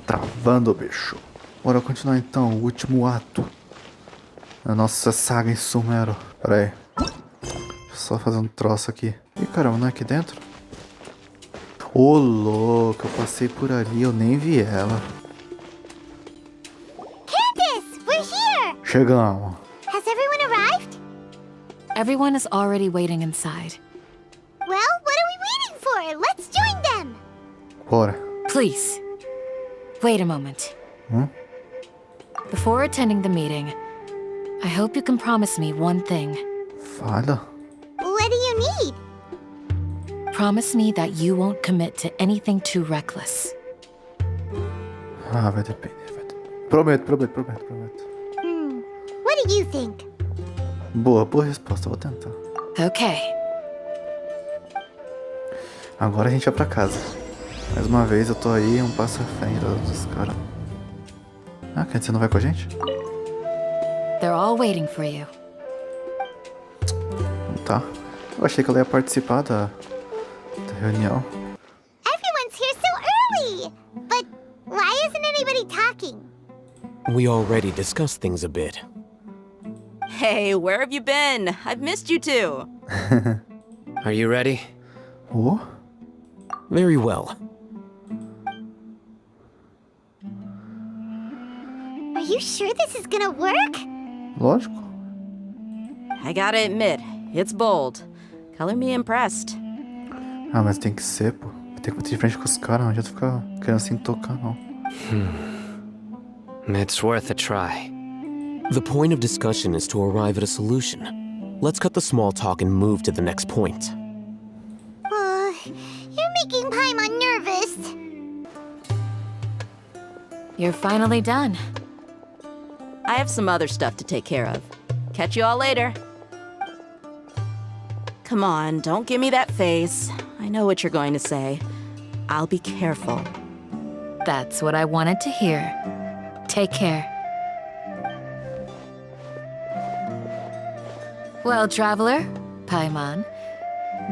Travando, bicho. Bora continuar então, o último ato da nossa saga em Sumeru. Pera aí. Deixa eu só fazer um troço aqui. Ih, caramba, não é aqui dentro? Ô, louco, eu passei por ali, eu nem vi ela. Candace, we're here! Chegamos. Has everyone arrived? Everyone is already waiting inside. Well, what are we waiting for? Let's join them! Bora. Please, wait a moment. Before attending the meeting, I hope you can promise me one thing. Fala. What do you need? Promise me that you won't commit to anything too reckless. Ah, vai depender, vai depender. Prometo. What do you think? Boa resposta, vou tentar. Okay. Agora a gente vai pra casa. Mais uma vez eu tô aí, um passo à frente dos caras. Ah, quer dizer, não vai com a gente? They're all waiting for you. Não tá. Eu achei que ela ia participar da reunião. Everyone's here so early! But why isn't anybody talking? We already discussed things a bit. Hey, where have you been? I've missed you too. Are you ready? Oh? Very well. Are you sure this is gonna work? Lógico. I gotta admit, it's bold. Color me impressed. Ah, mas tem que ser, pô. Tem que bater de frente com os caras, não adianta ficar querendo assim tocar, não. It's worth a try. The point of discussion is to arrive at a solution. Let's cut the small talk and move to the next point. You're making Paimon nervous. You're finally done. I have some other stuff to take care of. Catch you all later. Come on, don't give me that face. I know what you're going to say. I'll be careful. That's what I wanted to hear. Take care. Well, traveler, Paimon,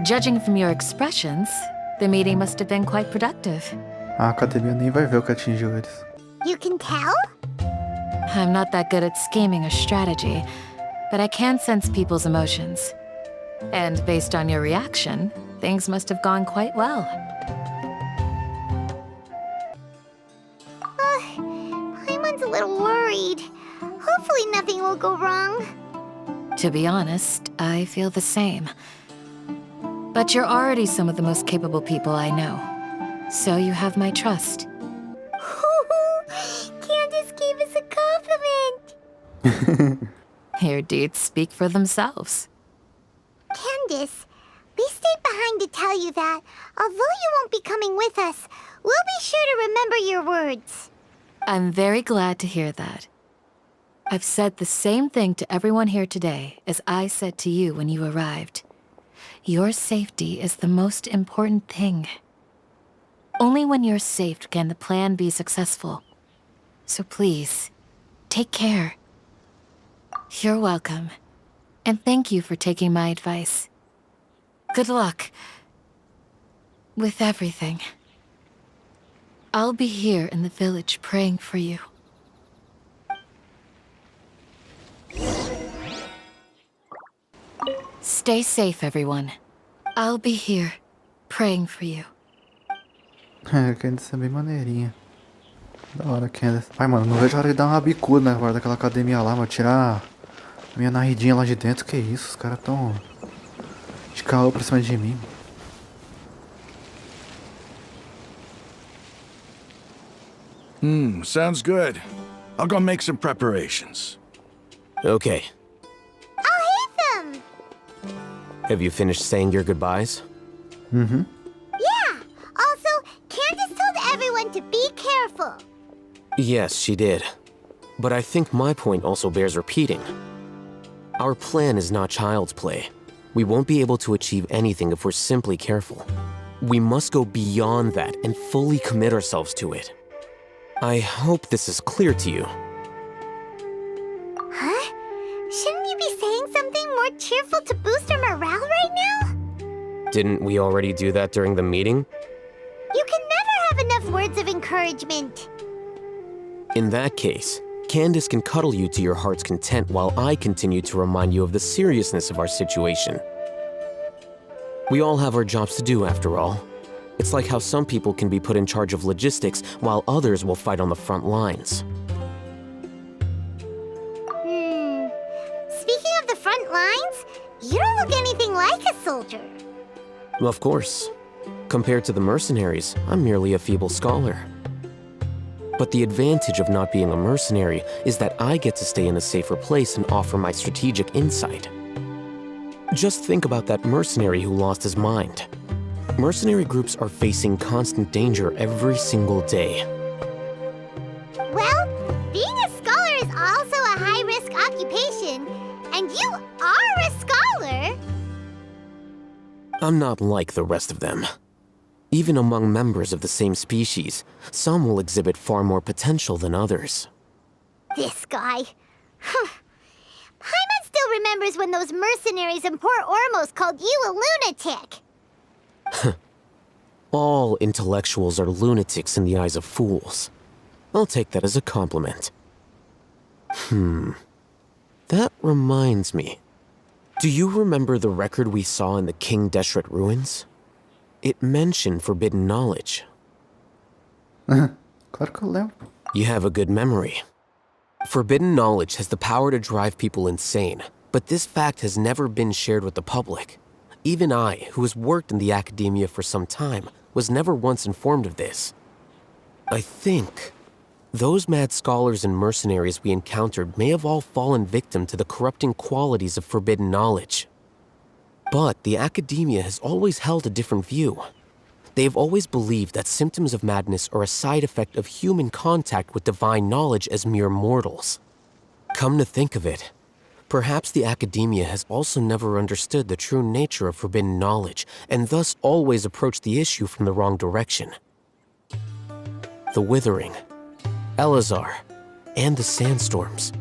judging from your expressions, the meeting must have been quite productive. A academia nem vai ver o que atingiu eles. You can tell? I'm not that good at scheming or strategy, but I can sense people's emotions. And based on your reaction, things must have gone quite well. Paimon's a little worried. Hopefully nothing will go wrong. To be honest, I feel the same. But you're already some of the most capable people I know. So you have my trust. Candace gave us a compliment. Your deeds speak for themselves. Candace, we stayed behind to tell you that, although you won't be coming with us, we'll be sure to remember your words. I'm very glad to hear that. I've said the same thing to everyone here today as I said to you when you arrived. Your safety is the most important thing. Only when you're safe can the plan be successful. So please, take care. You're welcome. And thank you for taking my advice. Good luck with everything. I'll be here in the village praying for you. Stay safe, everyone. I'll be here praying for you. É, Candace é bem maneirinha. Da hora, Candace. Ai, mano, não vejo a hora de dar uma bicuda, né, agora daquela academia lá, mano. Tirar a minha narridinha lá de dentro. Que isso, os caras tão de caô pra cima de mim. Sounds good. I'll go make some preparations. Okay. I'll hit them! Have you finished saying your goodbyes? Yeah! Also, Candace told everyone to be careful. Yes, she did. But I think my point also bears repeating. Our plan is not child's play. We won't be able to achieve anything if we're simply careful. We must go beyond that and fully commit ourselves to it. I hope this is clear to you. Huh? Shouldn't you be saying something more cheerful to boost our morale right now? Didn't we already do that during the meeting? You can never have enough words of encouragement. In that case, Candace can cuddle you to your heart's content while I continue to remind you of the seriousness of our situation. We all have our jobs to do, after all. It's like how some people can be put in charge of logistics while others will fight on the front lines. Speaking of the front lines, you don't look anything like a soldier. Of course. Compared to the mercenaries, I'm merely a feeble scholar. But the advantage of not being a mercenary is that I get to stay in a safer place and offer my strategic insight. Just think about that mercenary who lost his mind. Mercenary groups are facing constant danger every single day. Well, being a scholar is also a high-risk occupation, and you are a scholar. I'm not like the rest of them. Even among members of the same species, some will exhibit far more potential than others. This guy. Paimon still remembers when those mercenaries in Port Ormos called you a lunatic. All intellectuals are lunatics in the eyes of fools. I'll take that as a compliment. That reminds me. Do you remember the record we saw in the King Deshret ruins? It mentioned forbidden knowledge. Claro que eu lembro. You have a good memory. Forbidden knowledge has the power to drive people insane, but this fact has never been shared with the public. Even I, who has worked in the academia for some time, was never once informed of this. I think those mad scholars and mercenaries we encountered may have all fallen victim to the corrupting qualities of forbidden knowledge. But the academia has always held a different view. They have always believed that symptoms of madness are a side effect of human contact with divine knowledge as mere mortals. Come to think of it, perhaps the academia has also never understood the true nature of forbidden knowledge, and thus always approached the issue from the wrong direction. The Withering, Elazar, and the sandstorms.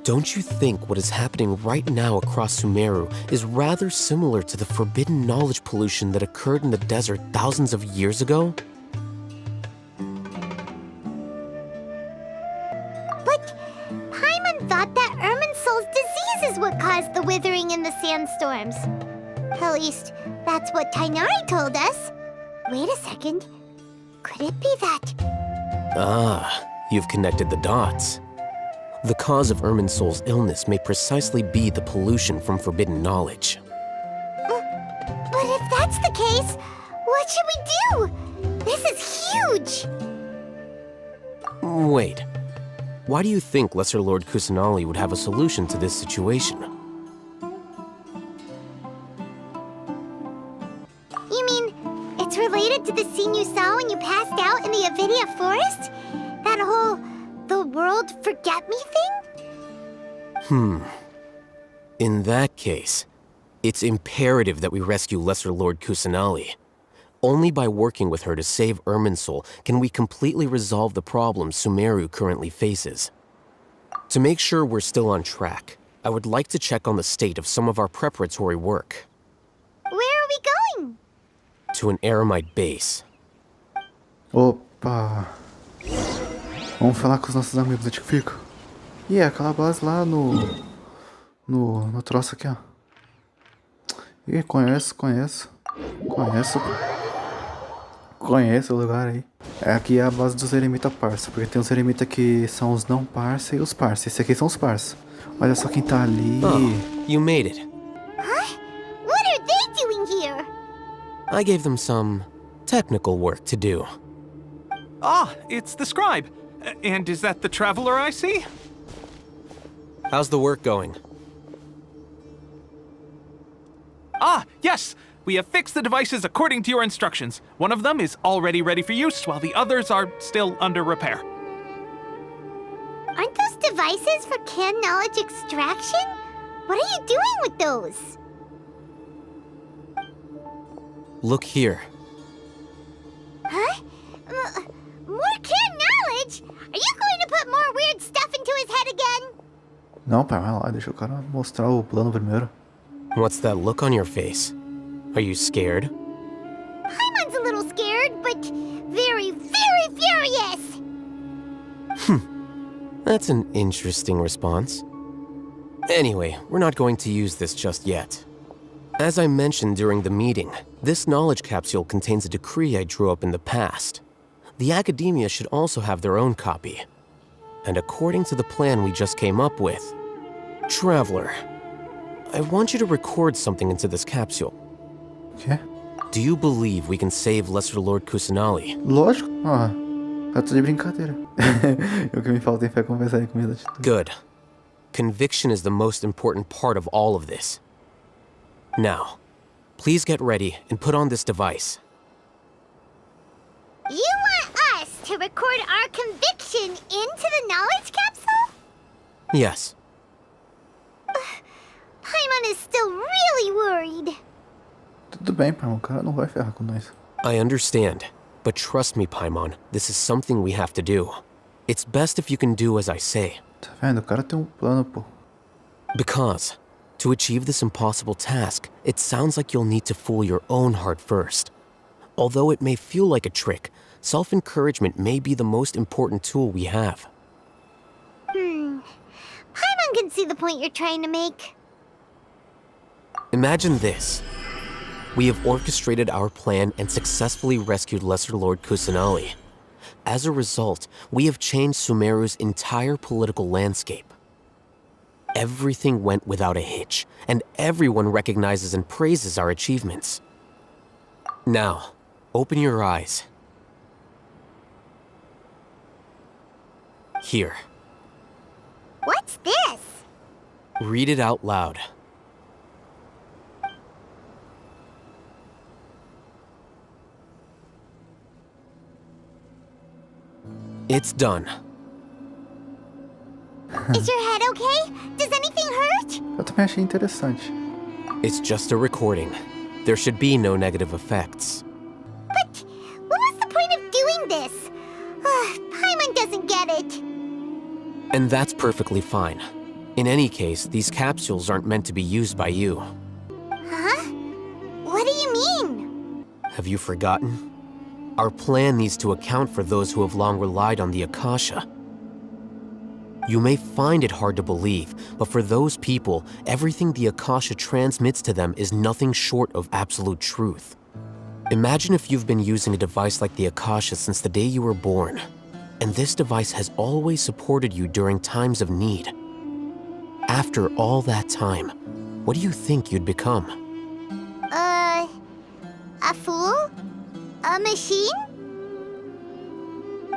Don't you think what is happening right now across Sumeru is rather similar to the forbidden knowledge pollution that occurred in the desert thousands of years ago? But Paimon thought that Irminsul's disease is what caused the withering in the sandstorms. At least, that's what Tainari told us. Wait a second. Could it be that? Ah, you've connected the dots. The cause of Irminsul's illness may precisely be the pollution from forbidden knowledge. But if that's the case, what should we do? This is huge! Wait. Why do you think Lesser Lord Kusanali would have a solution to this situation? You mean, it's related to the scene you saw when you passed out in the Avidia forest? That whole the world forget me thing? In that case, it's imperative that we rescue Lesser Lord Kusanali. Only by working with her to save Irminsul can we completely resolve the problems Sumeru currently faces. To make sure we're still on track, I would like to check on the state of some of our preparatory work. Where are we going? To an Eremite base. Opa! Vamos falar com os nossos amigos, onde que fica? Ih, é aquela base lá no troço aqui, ó. Ih, conheço o lugar aí. É, aqui é a base dos eremita parça, porque tem os eremita que são os não parça e os parça. Esse aqui são os parça. Olha só quem tá ali. Oh, you made it. Huh? What are they doing here? I gave them some technical work to do. Ah, it's the scribe. And is that the traveler I see? How's the work going? Ah, yes! We have fixed the devices according to your instructions. One of them is already ready for use, while the others are still under repair. Aren't those devices for can knowledge extraction? What are you doing with those? Look here. Huh? More can knowledge? Are you going to put more weird stuff into his head again? Não, pai, vai lá, deixa o cara mostrar o plano primeiro. What's that look on your face? Are you scared? Paimon's a little scared, but very, very furious! That's an interesting response. Anyway, we're not going to use this just yet. As I mentioned during the meeting, this knowledge capsule contains a decree I drew up in the past. The academia should also have their own copy. And according to the plan we just came up with, Traveler, I want you to record something into this capsule. Okay. Do you believe we can save Lesser Lord Kusanali? Lógico. Ah, tá tudo de brincadeira. O que me falta é fé conversar aí comigo. Good. Conviction is the most important part of all of this. Now, please get ready and put on this device. You want us to record our conviction into the knowledge capsule? Yes. Paimon is still really worried. Tudo bem, Paimon. O cara não vai ferrar com nós. I understand, but trust me, Paimon, this is something we have to do. It's best if you can do as I say. Tá vendo? O cara tem plano, pô. Because, to achieve this impossible task, it sounds like you'll need to fool your own heart first. Although it may feel like a trick, self-encouragement may be the most important tool we have. Paimon can see the point you're trying to make. Imagine this. We have orchestrated our plan and successfully rescued Lesser Lord Kusanali. As a result, we have changed Sumeru's entire political landscape. Everything went without a hitch, and everyone recognizes and praises our achievements. Now, open your eyes. Here. What's this? Read it out loud. It's done. Is your head okay? Does anything hurt? Eu também achei interessante. It's just a recording. There should be no negative effects. But what was the point of doing this? Paimon doesn't get it. And that's perfectly fine. In any case, these capsules aren't meant to be used by you. Huh? What do you mean? Have you forgotten? Our plan needs to account for those who have long relied on the Akasha. You may find it hard to believe, but for those people, everything the Akasha transmits to them is nothing short of absolute truth. Imagine if you've been using a device like the Akasha since the day you were born, and this device has always supported you during times of need. After all that time, what do you think you'd become? A fool? A machine?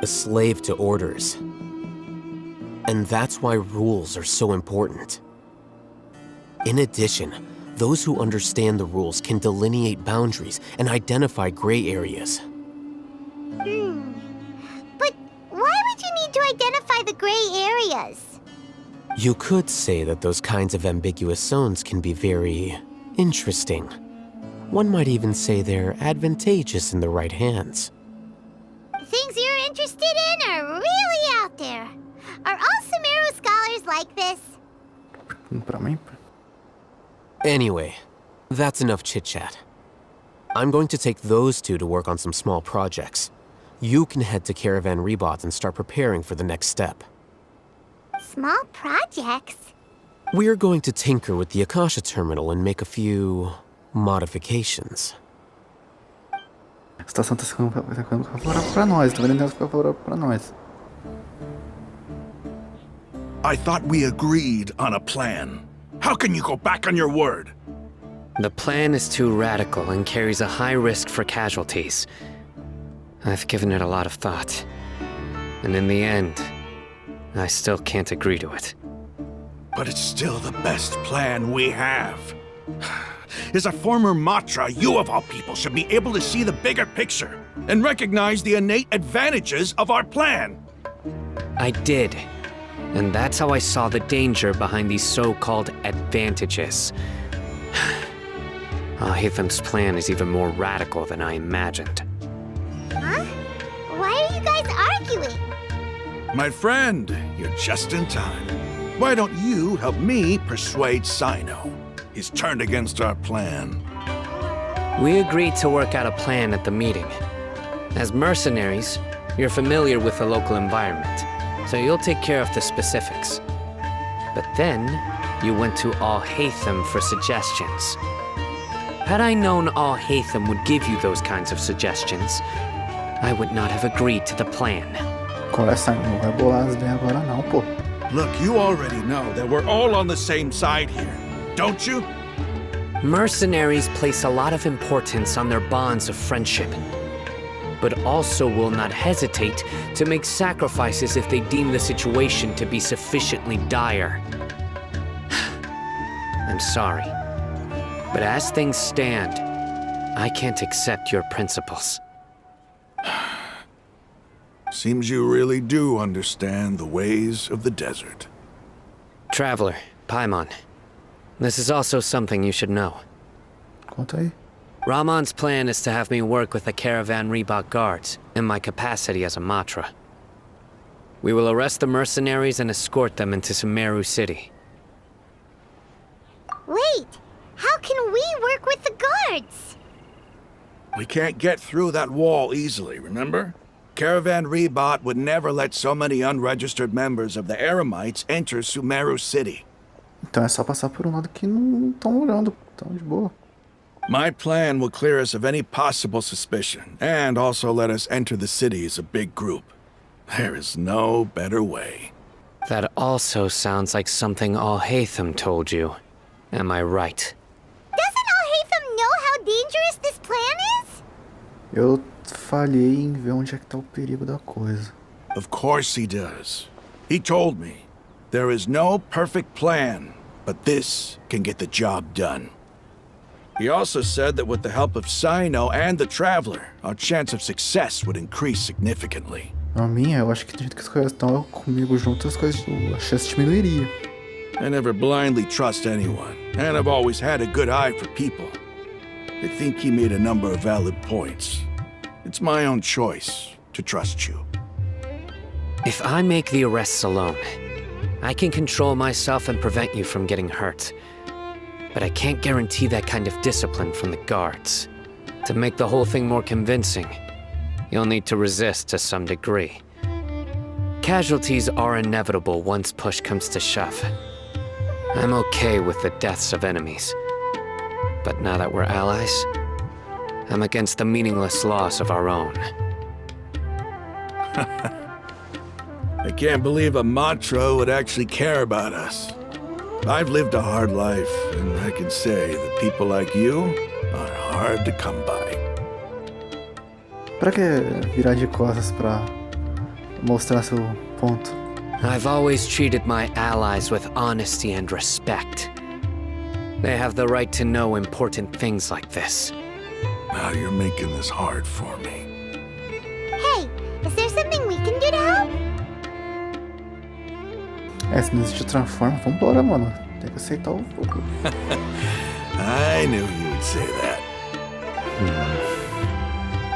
A slave to orders. And that's why rules are so important. In addition, those who understand the rules can delineate boundaries and identify gray areas. But why would you need to identify the gray areas? You could say that those kinds of ambiguous zones can be very interesting. One might even say they're advantageous in the right hands. Things you're interested in are really out there. Are all Sumeru scholars like this? Pra mim? Anyway, that's enough chit-chat. I'm going to take those two to work on some small projects. You can head to Caravan Rebot and start preparing for the next step. Small projects? We're going to tinker with the Akasha terminal and make a few modifications. A situação tá ficando favorável pra nós. Tá vendo? Tá ficando favorável pra nós. I thought we agreed on a plan. How can you go back on your word? The plan is too radical and carries a high risk for casualties. I've given it a lot of thought. And in the end, I still can't agree to it. But it's still the best plan we have. As a former Matra, you of all people should be able to see the bigger picture and recognize the innate advantages of our plan. I did. And that's how I saw the danger behind these so-called advantages. Hitham's plan is even more radical than I imagined. Huh? Why are you guys arguing? My friend, you're just in time. Why don't you help me persuade Sino? He's turned against our plan. We agreed to work out a plan at the meeting. As mercenaries, you're familiar with the local environment. so you'll take care of the specifics. But then, you went to Al-Haytham for suggestions. Had I known Al-Haytham would give you those kinds of suggestions, I would not have agreed to the plan. Conversa não vai bolar as ideias agora não, pô. Look, you already know that we're all on the same side here, don't you? Mercenaries place a lot of importance on their bonds of friendship, but also will not hesitate to make sacrifices if they deem the situation to be sufficiently dire. I'm sorry, but as things stand, I can't accept your principles. Seems you really do understand the ways of the desert. Traveler, Paimon, this is also something you should know. Conta aí. Ramon's plan is to have me work with the Caravan Reebok guards in my capacity as a Matra. We will arrest the mercenaries and escort them into Sumeru City. Wait, how can we work with the guards? We can't get through that wall easily, remember? Caravan Reebok would never let so many unregistered members of the Eremites enter Sumeru City. Então é só passar por um lado que não estão olhando. Então de boa. My plan will clear us of any possible suspicion, and also let us enter the city as a big group. There is no better way. That also sounds like something Al-Haytham told you. Am I right? Doesn't Al-Haytham know how dangerous this plan is? Eu falhei em ver onde é que tá o perigo da coisa. Of course he does. He told me, there is no perfect plan, but this can get the job done. He also said that with the help of Sino and the Traveler, our chance of success would increase significantly. A minha, eu acho que do jeito que as coisas estão comigo junto, as coisas, a chance diminuiria. I never blindly trust anyone, and I've always had a good eye for people. I think he made a number of valid points. It's my own choice to trust you. If I make the arrests alone, I can control myself and prevent you from getting hurt. But I can't guarantee that kind of discipline from the guards. To make the whole thing more convincing, you'll need to resist to some degree. Casualties are inevitable once push comes to shove. I'm okay with the deaths of enemies. But now that we're allies, I'm against the meaningless loss of our own. I can't believe a Matra would actually care about us. I've lived a hard life, and I can say that people like you are hard to come by. Pra que virar de costas pra mostrar seu ponto? I've always treated my allies with honesty and respect. They have the right to know important things like this. Now you're making this hard for me. Hey, is there something we can do to help? É, se não existe o transforma, vambora, mano. Tem que aceitar o pouco. I knew you would say that.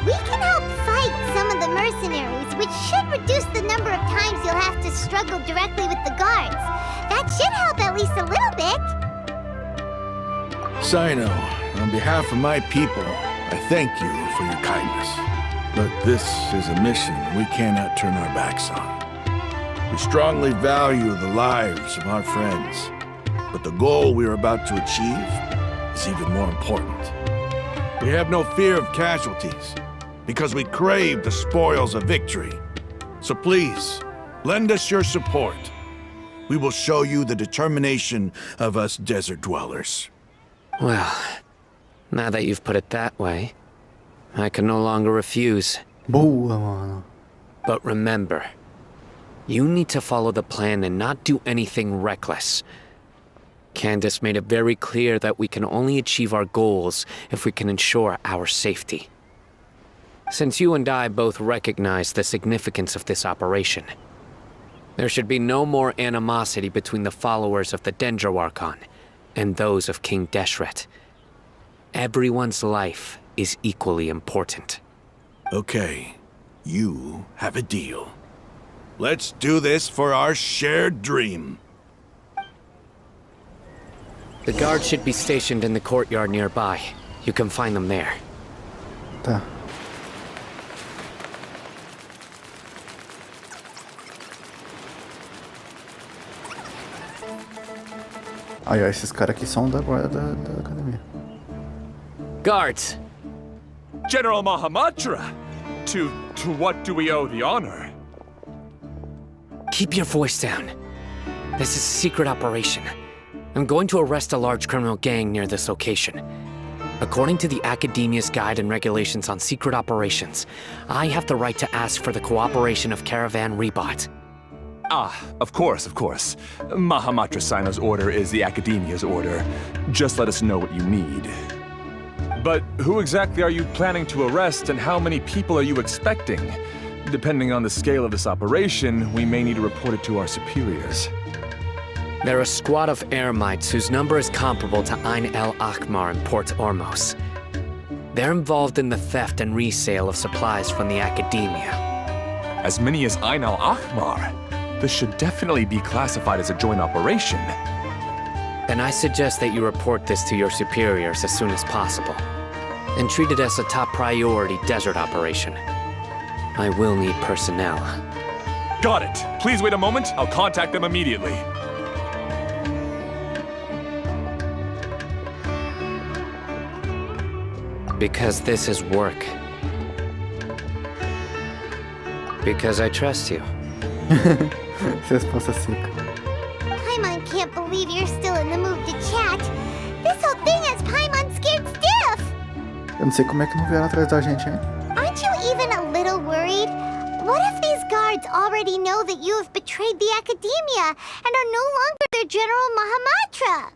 We can help fight some of the mercenaries, which should reduce the number of times you'll have to struggle directly with the guards. That should help at least a little bit. Sino, on behalf of my people, I thank you for your kindness. But this is a mission we cannot turn our backs on. We strongly value the lives of our friends, but the goal we are about to achieve is even more important. We have no fear of casualties, because we crave the spoils of victory. So please, lend us your support. We will show you the determination of us desert dwellers. Well, now that you've put it that way, I can no longer refuse. Boa, mano. But remember, you need to follow the plan and not do anything reckless. Candace made it very clear that we can only achieve our goals if we can ensure our safety. Since you and I both recognize the significance of this operation, there should be no more animosity between the followers of the Dendro Archon and those of King Deshret. Everyone's life is equally important. Okay, you have a deal. Let's do this for our shared dream. The guards should be stationed in the courtyard nearby. You can find them there. Tá. Aí, ó, esses caras aqui são da guarda da academia. Guards! General Mahamatra! To what do we owe the honor? Keep your voice down. This is a secret operation. I'm going to arrest a large criminal gang near this location. According to the Academia's Guide and Regulations on Secret Operations, I have the right to ask for the cooperation of Caravan Rebot. Ah, of course. Mahamatra Sino's order is the Academia's order. Just let us know what you need. But who exactly are you planning to arrest, and how many people are you expecting? Depending on the scale of this operation, we may need to report it to our superiors. They're a squad of Eremites whose number is comparable to Ain el Akmar in Port Ormos. They're involved in the theft and resale of supplies from the Academia. As many as Ain al Akmar? This should definitely be classified as a joint operation. Then I suggest that you report this to your superiors as soon as possible, and treat it as a top priority desert operation. I will need personnel. Got it. Please wait a moment. I'll contact them immediately. Because this is work. Because I trust you. Resposta seca. Paimon can't believe you're still in the mood to chat. This whole thing has Paimon scared stiff. Eu não sei como é que não vieram atrás da gente, hein? Aren't you even a little worried? What if these guards already know that you have betrayed the Academia and are no longer their General Mahamatra?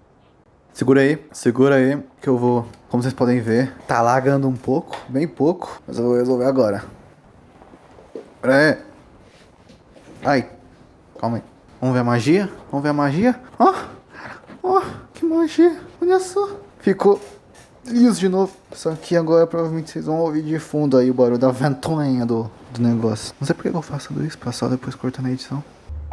Segura aí, que eu vou, como vocês podem ver, tá lagando um pouco, bem pouco, mas eu vou resolver agora. Pera aí. Ai, calma aí. Vamos ver a magia? Ó, que magia, olha só. Ficou liso de novo. Só que agora provavelmente vocês vão ouvir de fundo aí o barulho da ventoinha do negócio. Não sei por que eu faço tudo isso, pra só depois cortar na edição.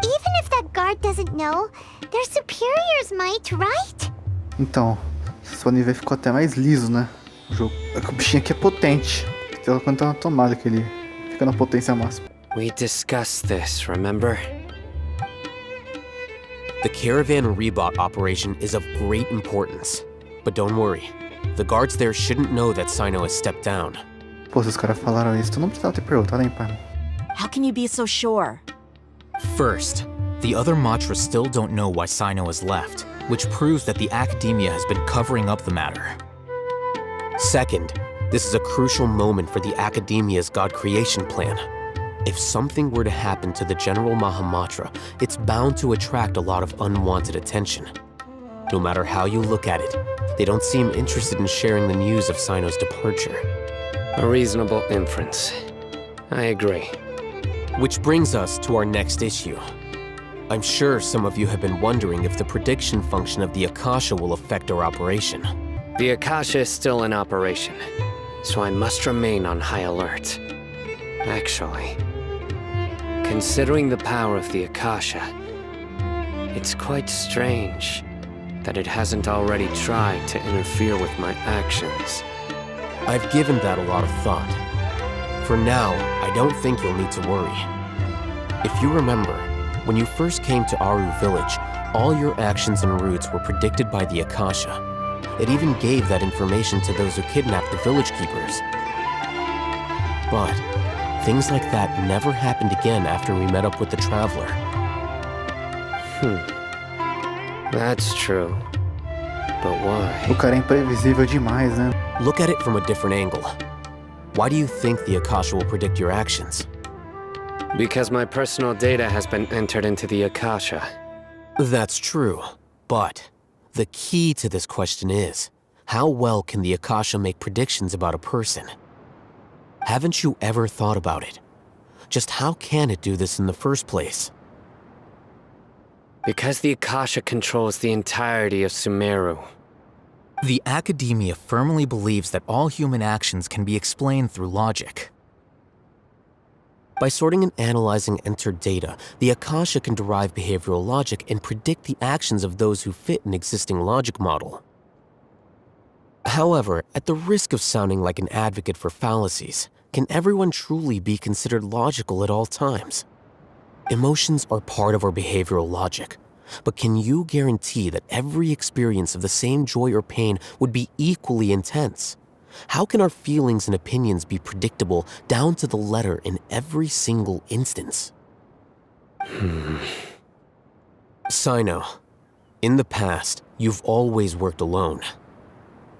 Even if that guard doesn't know, their superiors might, right? Então, vocês podem ver, ficou até mais liso, né? O jogo. O bichinho aqui é potente. Então, quando tá na tomada que ele fica na potência máxima. We discussed this, remember? The Caravan Rebot operation is of great importance. But don't worry, the guards there shouldn't know that Sino has stepped down. Pô, se os caras falaram isso, tu não precisava ter perguntado, hein, pai? How can you be so sure? First, the other Matra still don't know why Sino has left, which proves that the Academia has been covering up the matter. Second, this is a crucial moment for the Academia's God creation plan. If something were to happen to the General Mahamatra, it's bound to attract a lot of unwanted attention. No matter how you look at it, they don't seem interested in sharing the news of Sino's departure. A reasonable inference. I agree. Which brings us to our next issue. I'm sure some of you have been wondering if the prediction function of the Akasha will affect our operation. The Akasha is still in operation, so I must remain on high alert. Actually, considering the power of the Akasha, it's quite strange that it hasn't already tried to interfere with my actions. I've given that a lot of thought. For now, I don't think you'll need to worry. If you remember, when you first came to Aru village, all your actions and routes were predicted by the Akasha. It even gave that information to those who kidnapped the village keepers. But things like that never happened again after we met up with the Traveler. That's true. But why? O cara é imprevisível demais, né? Look at it from a different angle. Why do you think the Akasha will predict your actions? Because my personal data has been entered into the Akasha. That's true, but the key to this question is, how well can the Akasha make predictions about a person? Haven't you ever thought about it? Just how can it do this in the first place? Because the Akasha controls the entirety of Sumeru. The Academia firmly believes that all human actions can be explained through logic. By sorting and analyzing entered data, the Akasha can derive behavioral logic and predict the actions of those who fit an existing logic model. However, at the risk of sounding like an advocate for fallacies, can everyone truly be considered logical at all times? Emotions are part of our behavioral logic, But can you guarantee that every experience of the same joy or pain would be equally intense? How can our feelings and opinions be predictable down to the letter in every single instance? Sino, in the past, you've always worked alone.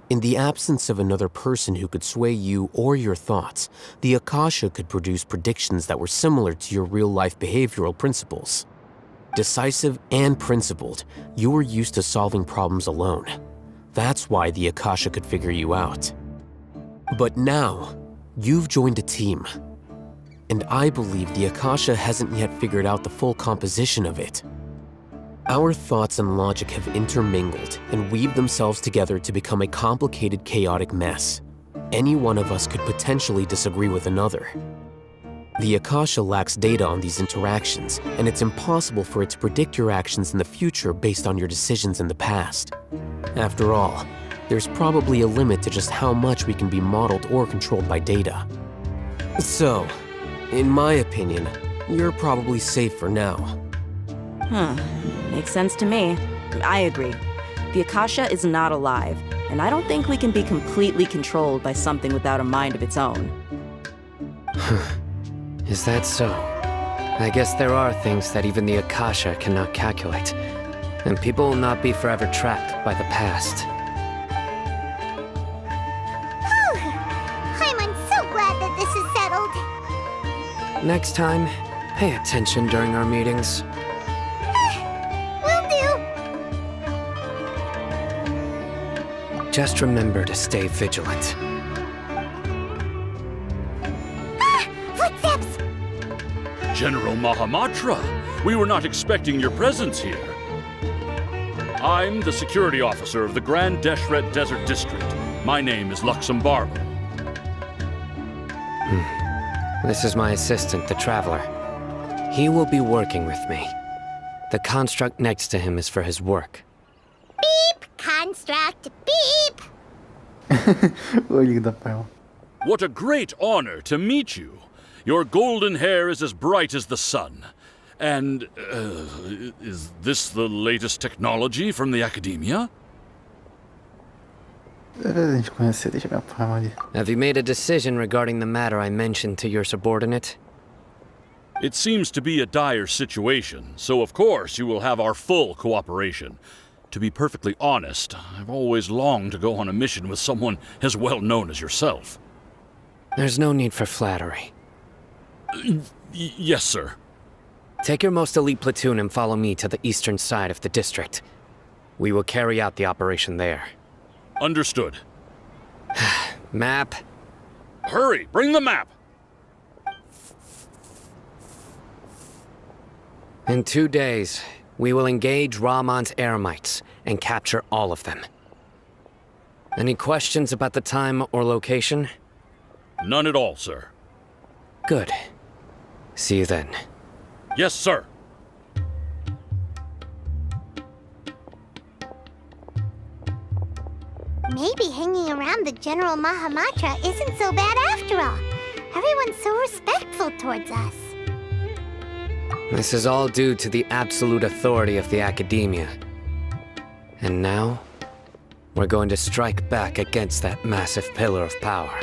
In the absence of another person who could sway you or your thoughts, the Akasha could produce predictions that were similar to your real-life behavioral principles. Decisive and principled, you were used to solving problems alone. That's why the Akasha could figure you out. But now, you've joined a team. And I believe the Akasha hasn't yet figured out the full composition of it. Our thoughts and logic have intermingled and weaved themselves together to become a complicated, chaotic mess. Any one of us could potentially disagree with another. The Akasha lacks data on these interactions, and it's impossible for it to predict your actions in the future based on your decisions in the past. After all, there's probably a limit to just how much we can be modeled or controlled by data. So, in my opinion, you're probably safe for now. Makes sense to me. I agree. The Akasha is not alive, and I don't think we can be completely controlled by something without a mind of its own. Is that so? I guess there are things that even the Akasha cannot calculate, and people will not be forever trapped by the past. I'm so glad that this is settled. Next time, pay attention during our meetings. Will do. Just remember to stay vigilant. Footsteps! General Mahamatra, we were not expecting your presence here. I'm the security officer of the Grand Deshret Desert District. My name is Luxembargo. This is my assistant, the Traveler. He will be working with me. The construct next to him is for his work. Beep! Construct! Beep! O olhinho da Paimon. What a great honor to meet you. Your golden hair is as bright as the sun. And, is this the latest technology from the academia? Beleza, a gente conhecer, deixa minha Paimon ali. Have you made a decision regarding the matter I mentioned to your subordinate? It seems to be a dire situation, so of course you will have our full cooperation. To be perfectly honest, I've always longed to go on a mission with someone as well known as yourself. There's no need for flattery. Yes, sir. Take your most elite platoon and follow me to the eastern side of the district. We will carry out the operation there. Understood. Map. Hurry, bring the map! In 2 days, we will engage Rahman's Eremites and capture all of them. Any questions about the time or location? None at all, sir. Good. See you then. Yes, sir. Maybe hanging around the General Mahamatra isn't so bad after all. Everyone's so respectful towards us. This is all due to the absolute authority of the academia. And now, we're going to strike back against that massive pillar of power.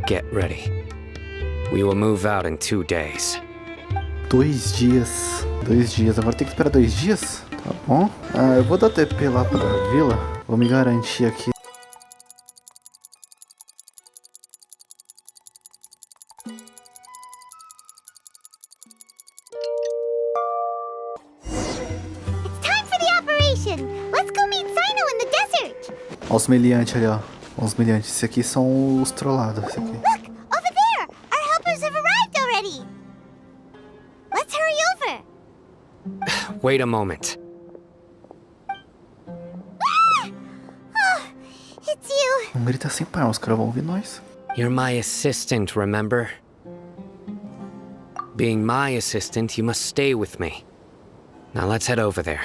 Get ready. We will move out in 2 days. 2 dias. 2 dias. Agora tem que esperar 2 dias? Tá bom. Eu vou dar TP lá pra vila. Vou me garantir aqui. It's time for the operation! Let's go meet Sino in the desert! Olha os meliantes ali, ó. Os meliantes. Esses aqui são os trollados. Esse aqui. Look! Over there! Our helpers have arrived already! Let's hurry over! Wait a moment. It's you! Não grita sem pai, os caras vão ouvir nós. You're my assistant, remember? Being my assistant, you must stay with me. Now let's head over there.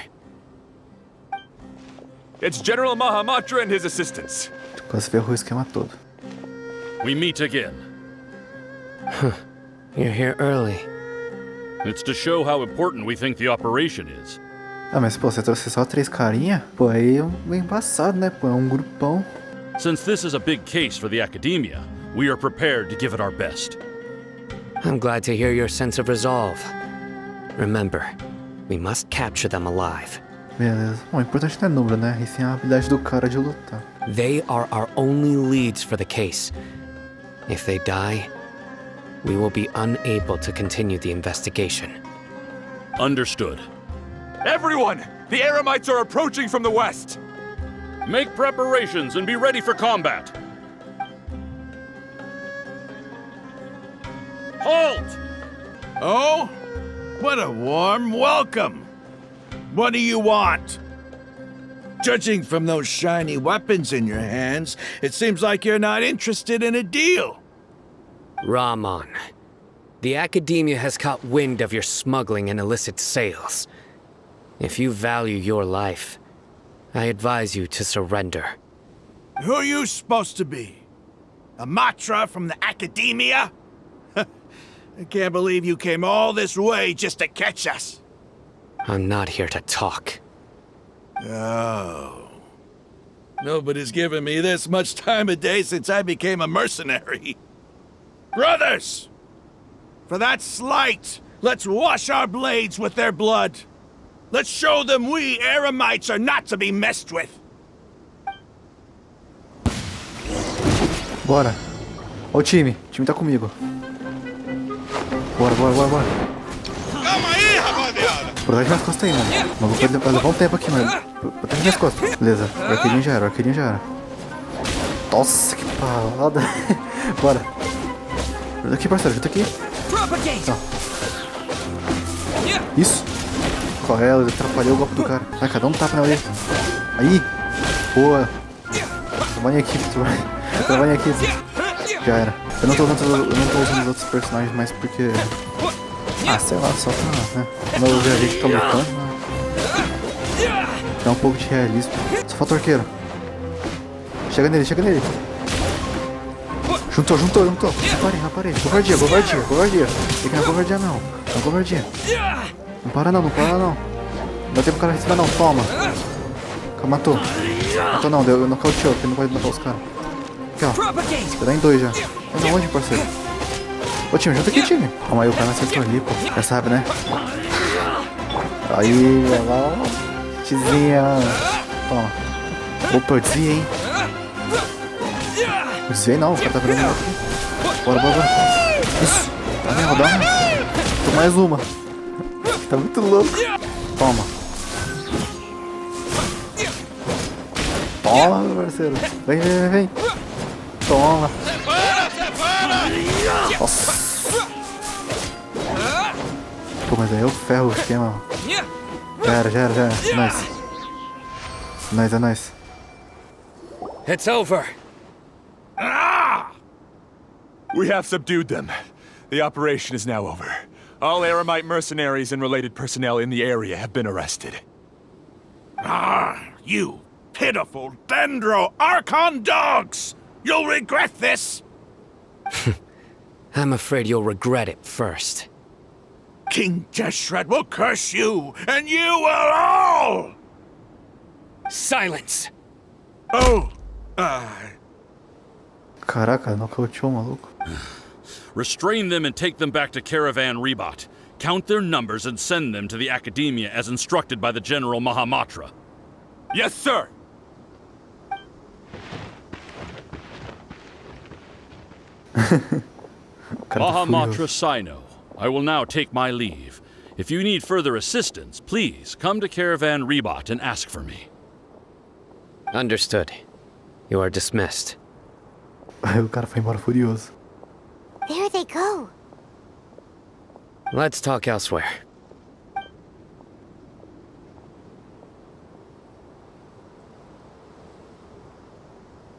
It's General Mahamatra and his assistants. Quase ferrou o esquema todo. We meet again. You're here early. It's to show how important we think the operation is. Ah, mas pô, você trouxe só 3 carinha? Pô, aí é meio embaçado, né? Pô, é um grupão. Since this is a big case for the academia, we are prepared to give it our best. I'm glad to hear your sense of resolve. Remember, we must capture them alive. Beleza. Bom, o importante não é número, né? E sim a habilidade do cara de lutar. They are our only leads for the case. If they die, we will be unable to continue the investigation. Understood. Everyone! The Eremites are approaching from the west! Make preparations and be ready for combat. Halt! Oh? What a warm welcome! What do you want? Judging from those shiny weapons in your hands, it seems like you're not interested in a deal. Rahman, the academia has caught wind of your smuggling and illicit sales. If you value your life, I advise you to surrender. Who are you supposed to be? A Matra from the academia? I can't believe you came all this way just to catch us. I'm not here to talk. Oh. Nobody's given me this much time of day since I became a mercenary. Brothers! For that slight, let's wash our blades with their blood. Let's show them we Eremites are not to be messed with. Bora. Ó o time. O time tá comigo. Bora, bora, bora, bora. Calma aí, rapaziada! Protege minhas costas aí, mano. O maluco vai levar um tempo aqui, mano. Protege minhas costas. Beleza. O arqueirinho já era, o arqueirinho já era. Nossa, que parada. Bora. Ajuda aqui, parceiro. Ajuda aqui. Tá. Isso. Corre, atrapalhou o golpe do cara. Vai, cada um tapa nela aí. Aí. Boa. Trabalha em equipe, trabalha em equipe. Já era. Eu não tô usando os outros personagens mais porque... Ah, sei lá, só pra... né? Quando eu Viajante que tá lutando, né? Dá um pouco de realismo. Só falta o arqueiro. Chega nele, chega nele. Juntou. Raparei. Covardia. Tem que não covardia não. Não covardia. Não para não. Não dá tempo pro cara receber não. Toma. Matou. Matou não, deu nocauteou, porque não pode matar os caras. Aqui, ó. Você dá em 2 já. Tá onde, parceiro? Ô, time, junta aqui, time. Calma aí, o cara acertou ali, pô. Já sabe, né? Aí, olha lá, ó. Tizinha. Toma. Opa, eu desviei, hein. Eu desviei não, o cara tá virando aqui. Bora. Isso. Tá bem, rodar. Tô mais uma. Tá muito louco. Toma. Toma, meu parceiro. Vem. Toma. Nossa. Pô, mas aí eu ferro o esquema. Já era. É nóis. It's over. We have subdued them. The operation is now over. All Eremite mercenaries and related personnel in the area have been arrested. You pitiful Dendro Archon dogs! You'll regret this! I'm afraid you'll regret it first. King Jeshred will curse you, and you will all! Silence! Oh, Caraca, nocauteou o maluco. Restrain them and take them back to Caravan Rebot. Count their numbers and send them to the Academia as instructed by the General Mahamatra. Yes, sir! Mahamatra Sino, I will now take my leave. If you need further assistance, please come to Caravan Rebot and ask for me. Understood. You are dismissed. Aí o cara foi embora furioso. There they go. Let's talk elsewhere.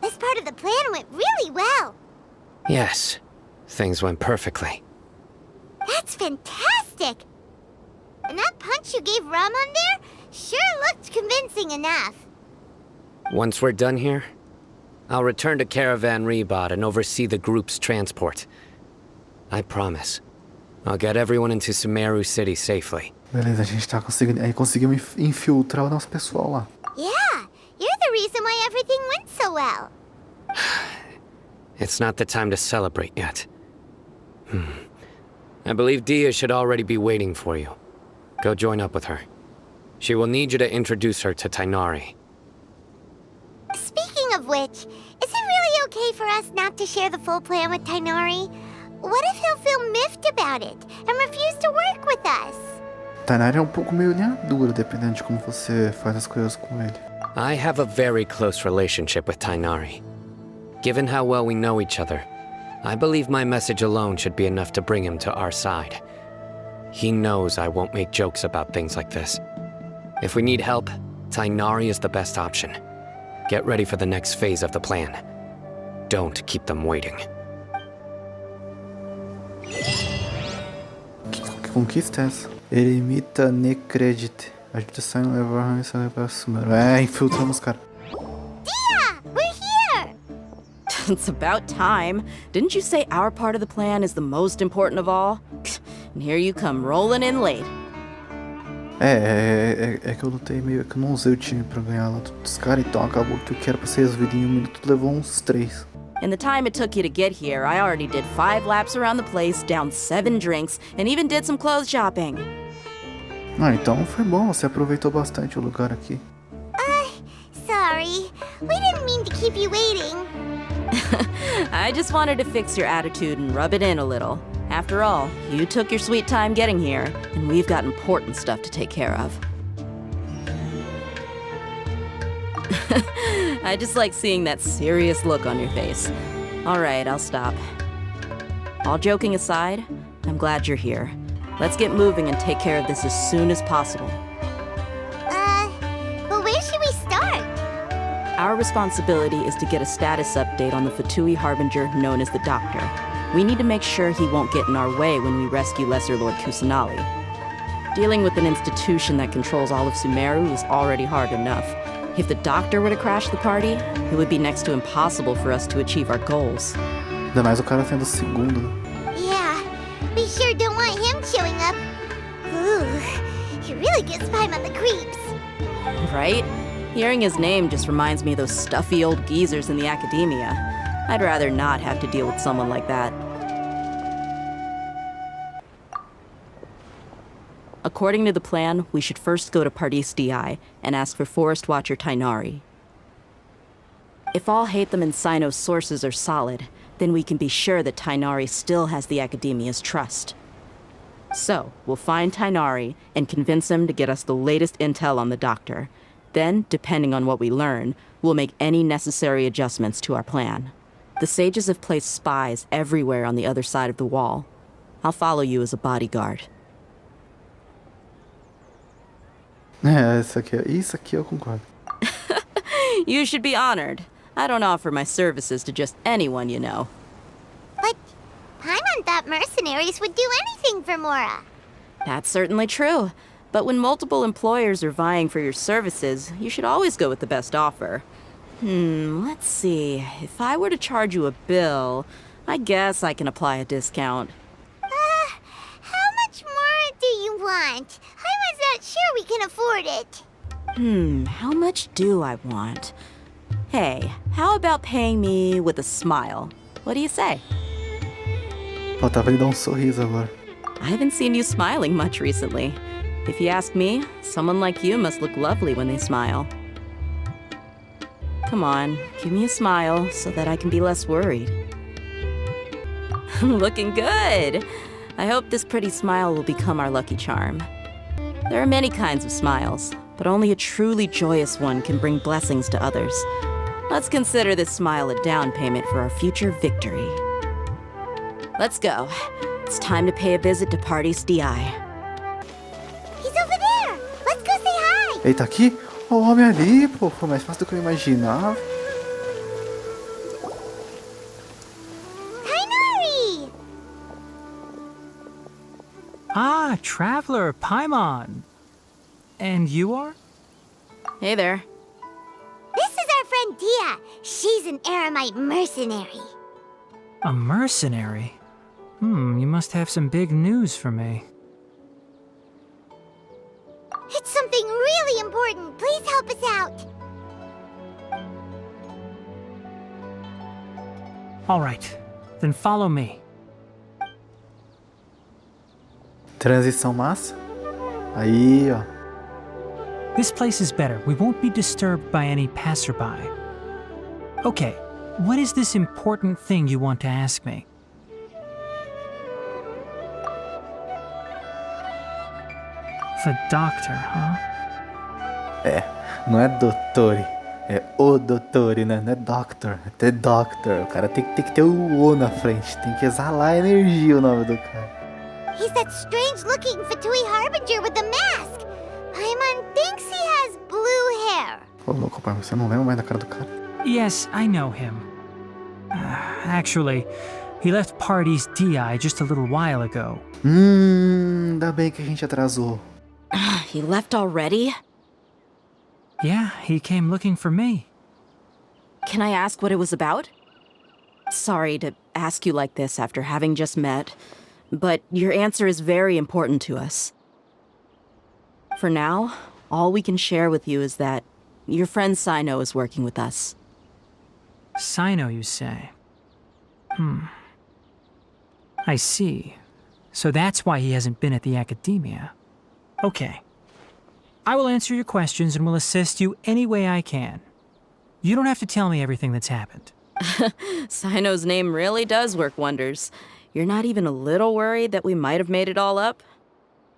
This part of the plan went really well. Yes, things went perfectly. That's fantastic! And that punch you gave Rahman there sure looked convincing enough. Once we're done here, I'll return to Caravan Rebot and oversee the group's transport. I promise. I'll get everyone into Sumeru City safely. Beleza, a gente tá conseguindo. Aí conseguimos infiltrar o nosso pessoal lá. Yeah, you're the reason why everything went so well. It's not the time to celebrate yet. I believe Dia should already be waiting for you. Go join up with her. She will need you to introduce her to Tainari. Speaking of which, is it really okay for us not to share the full plan with Tainari? What if he'll feel miffed about it and refuse to work with us? Tainari é um pouco meio linha dura, dependendo de como você faz as coisas com ele. I have a very close relationship with Tainari. Given how well we know each other, I believe my message alone should be enough to bring him to our side. He knows I won't make jokes about things like this. If we need help, Tainari is the best option. Get ready for the next phase of the plan. Don't keep them waiting. Que conquista é essa? Eremita Necredite. A gente sai no levar a Salvar Sumeru. É, infiltramos os caras. Dia, we're here! It's about time. Didn't you say our part of the plan is the most important of all? And here you come rolling in late. É que eu lutei meio que eu não usei o time pra ganhar lá dos caras, então acabou que o que era pra ser resolvido em 1 minuto levou uns 3. In the time it took you to get here, I already did 5 laps around the place, downed 7 drinks, and even did some clothes shopping. Ah, então foi bom, você aproveitou bastante o lugar aqui. Sorry. We didn't mean to keep you waiting. I just wanted to fix your attitude and rub it in a little. After all, you took your sweet time getting here, and we've got important stuff to take care of. I just like seeing that serious look on your face. All right, I'll stop. All joking aside, I'm glad you're here. Let's get moving and take care of this as soon as possible. But where should we start? Our responsibility is to get a status update on the Fatui Harbinger known as the Doctor. We need to make sure he won't get in our way when we rescue Lesser Lord Kusanali. Dealing with an institution that controls all of Sumeru is already hard enough. If the Doctor were to crash the party, it would be next to impossible for us to achieve our goals. Ainda mais o cara sendo o segundo, né? Yeah, we sure don't want him showing up. Ooh, he really gives Paimon the creeps. Right? Hearing his name just reminds me of those stuffy old geezers in the academia. I'd rather not have to deal with someone like that. According to the plan, we should first go to Pardis DI and ask for Forest Watcher Tainari. If all Hatham and Sino's sources are solid, then we can be sure that Tainari still has the Academia's trust. So, we'll find Tainari and convince him to get us the latest intel on the Doctor. Then, depending on what we learn, we'll make any necessary adjustments to our plan. The sages have placed spies everywhere on the other side of the wall. I'll follow you as a bodyguard. É, isso aqui eu concordo. You should be honored. I don't offer my services to just anyone you know. But Paimon thought mercenaries would do anything for Mora. That's certainly true. But when multiple employers are vying for your services, you should always go with the best offer. Let's see. If I were to charge you a bill, I guess I can apply a discount. How much more do you want? Paimon's not sure we can afford it. How much do I want? Hey, how about paying me with a smile? What do you say? Faltava ele dar um sorriso agora. I haven't seen you smiling much recently. If you ask me, someone like you must look lovely when they smile. Come on, give me a smile so that I can be less worried. Looking good! I hope this pretty smile will become our lucky charm. There are many kinds of smiles, but only a truly joyous one can bring blessings to others. Let's consider this smile a down payment for our future victory. Let's go. It's time to pay a visit to Pardis DI. He's over there. Let's go say hi. Ele tá aqui? Ó, o homem ali, pô. Foi mais fácil do que eu imaginava. Tainari! Ah, Traveler, Paimon. And you are? Hey there. This is our friend Dia. She's an Aramite mercenary. A mercenary? You must have some big news for me. important. Please help us out. All right, then follow me. Transição massa. Aí, ó. This place is better. We won't be disturbed by any passerby. Okay, what is this important thing you want to ask me? The doctor, huh? É, não é Dottore. É o Dottore, né? Não é Doctor. É The Doctor. O cara tem que ter o O na frente. Tem que exalar energia o nome do cara. He's that strange-looking Fatui Harbinger with the mask. Paimon thinks he has blue hair. Ô, louco, pai, você não lembra mais da cara do cara? Yes, I know him. Actually, he left Party's DI just a little while ago. Ainda bem que a gente atrasou. He left already? Yeah, he came looking for me. Can I ask what it was about? Sorry to ask you like this after having just met, but your answer is very important to us. For now, all we can share with you is that your friend Sino is working with us. Sino, you say? I see. So that's why he hasn't been at the academia. Okay. I will answer your questions and will assist you any way I can. You don't have to tell me everything that's happened. Sino's name really does work wonders. You're not even a little worried that we might have made it all up?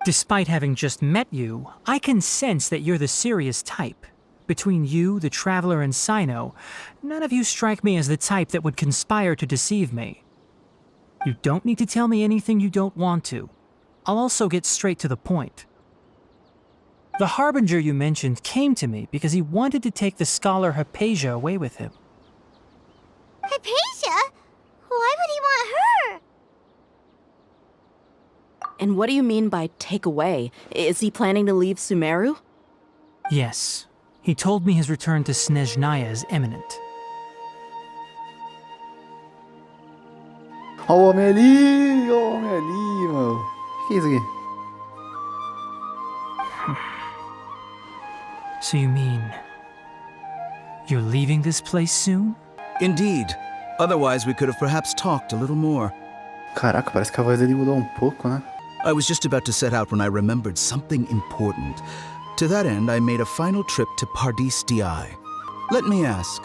Despite having just met you, I can sense that you're the serious type. Between you, the Traveler, and Sino, none of you strike me as the type that would conspire to deceive me. You don't need to tell me anything you don't want to. I'll also get straight to the point. The Harbinger you mentioned came to me because he wanted to take the scholar Hypatia away with him. Hypatia? Why would he want her? And what do you mean by take away? Is he planning to leave Sumeru? Yes. He told me his return to Snezhnaya is imminent. Ó o homem ali! Ó o homem ali, mano. O que é isso aqui? So you mean... you're leaving this place soon? Indeed. Otherwise, we could have perhaps talked a little more. Caraca, parece que a voz dele mudou pouco, né? I was just about to set out when I remembered something important. To that end, I made a final trip to Pardis DI. Let me ask,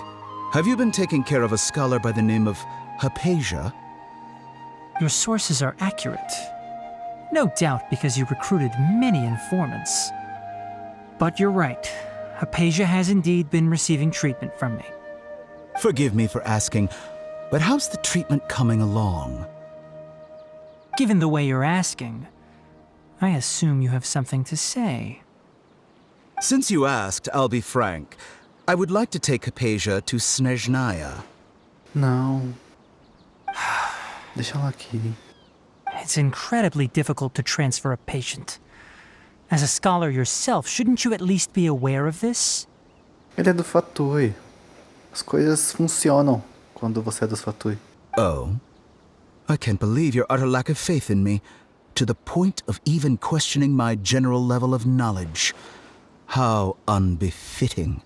have you been taking care of a scholar by the name of Hypatia? Your sources are accurate. No doubt because you recruited many informants. But you're right. Hypatia has indeed been receiving treatment from me. Forgive me for asking, but how's the treatment coming along? Given the way you're asking, I assume you have something to say. Since you asked, I'll be frank. I would like to take Hypatia to Snezhnaya. Não. Deixa ela aqui. It's incredibly difficult to transfer a patient. As a scholar yourself, shouldn't you at least be aware of this? Ele é do Fatui. As coisas funcionam quando você é dos Fatui. Oh? I can't believe your utter lack of faith in me, to the point of even questioning my general level of knowledge. How unbefitting.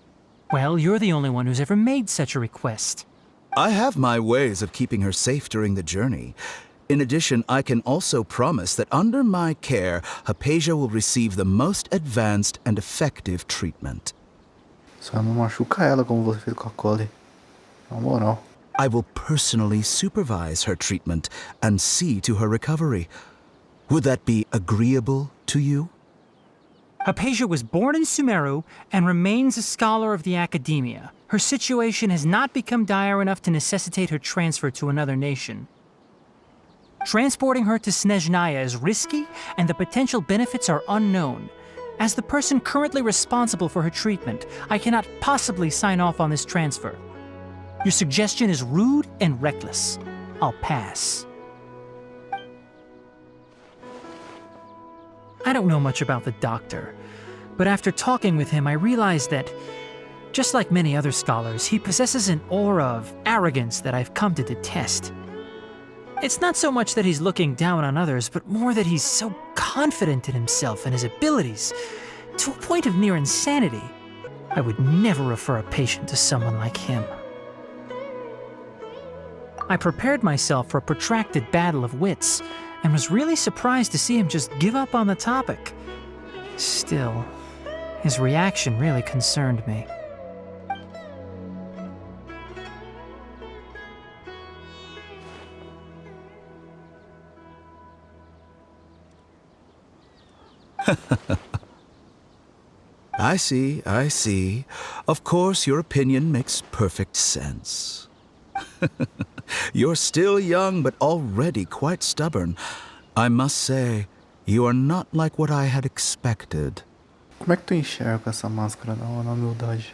Well, you're the only one who's ever made such a request. I have my ways of keeping her safe during the journey. In addition, I can also promise that under my care, Hypatia will receive the most advanced and effective treatment. Só não machuca ela como você fez com a Collie. Na moral. I will personally supervise her treatment and see to her recovery. Would that be agreeable to you? Hypatia was born in Sumeru and remains a scholar of the academia. Her situation has not become dire enough to necessitate her transfer to another nation. Transporting her to Snezhnaya is risky, and the potential benefits are unknown. As the person currently responsible for her treatment, I cannot possibly sign off on this transfer. Your suggestion is rude and reckless. I'll pass. I don't know much about the doctor, but after talking with him, I realized that, just like many other scholars, he possesses an aura of arrogance that I've come to detest. It's not so much that he's looking down on others, but more that he's so confident in himself and his abilities to a point of near insanity. I would never refer a patient to someone like him. I prepared myself for a protracted battle of wits, and was really surprised to see him just give up on the topic. Still, his reaction really concerned me. I see. Of course, your opinion makes perfect sense. You're still young, but already quite stubborn. I must say, you are not like what I had expected. Como é que tu enxerga essa máscara na humildade?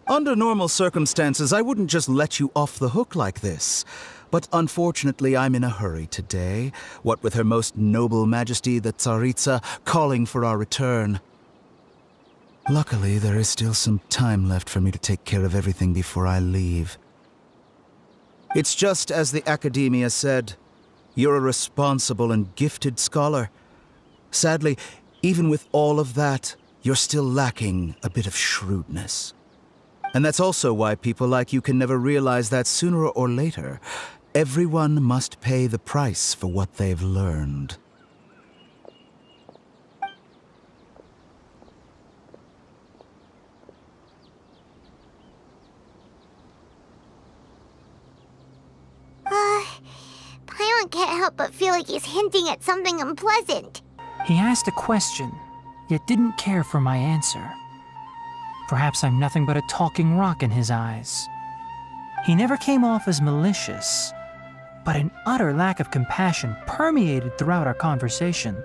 Under normal circumstances, I wouldn't just let you off the hook like this. But unfortunately, I'm in a hurry today, what with Her Most Noble Majesty the Tsaritsa calling for our return. Luckily, there is still some time left for me to take care of everything before I leave. It's just as the Academia said, you're a responsible and gifted scholar. Sadly, even with all of that, you're still lacking a bit of shrewdness. And that's also why people like you can never realize that sooner or later, everyone must pay the price for what they've learned. Paimon can't help but feel like he's hinting at something unpleasant. He asked a question, yet didn't care for my answer. Perhaps I'm nothing but a talking rock in his eyes. He never came off as malicious, but an utter lack of compassion permeated throughout our conversation.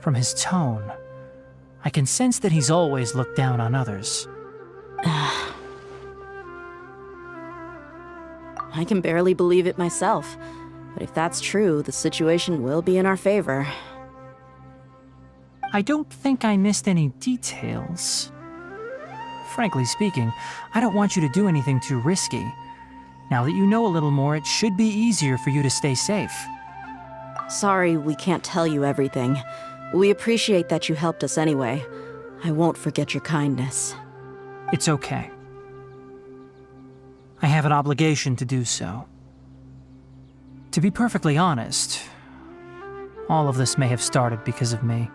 From his tone, I can sense that he's always looked down on others. I can barely believe it myself, but if that's true, the situation will be in our favor. I don't think I missed any details. Frankly speaking, I don't want you to do anything too risky. Now that you know a little more, it should be easier for you to stay safe. Sorry we can't tell you everything. We appreciate that you helped us anyway. I won't forget your kindness. It's okay. I have an obligation to do so. To be perfectly honest, all of this may have started because of me.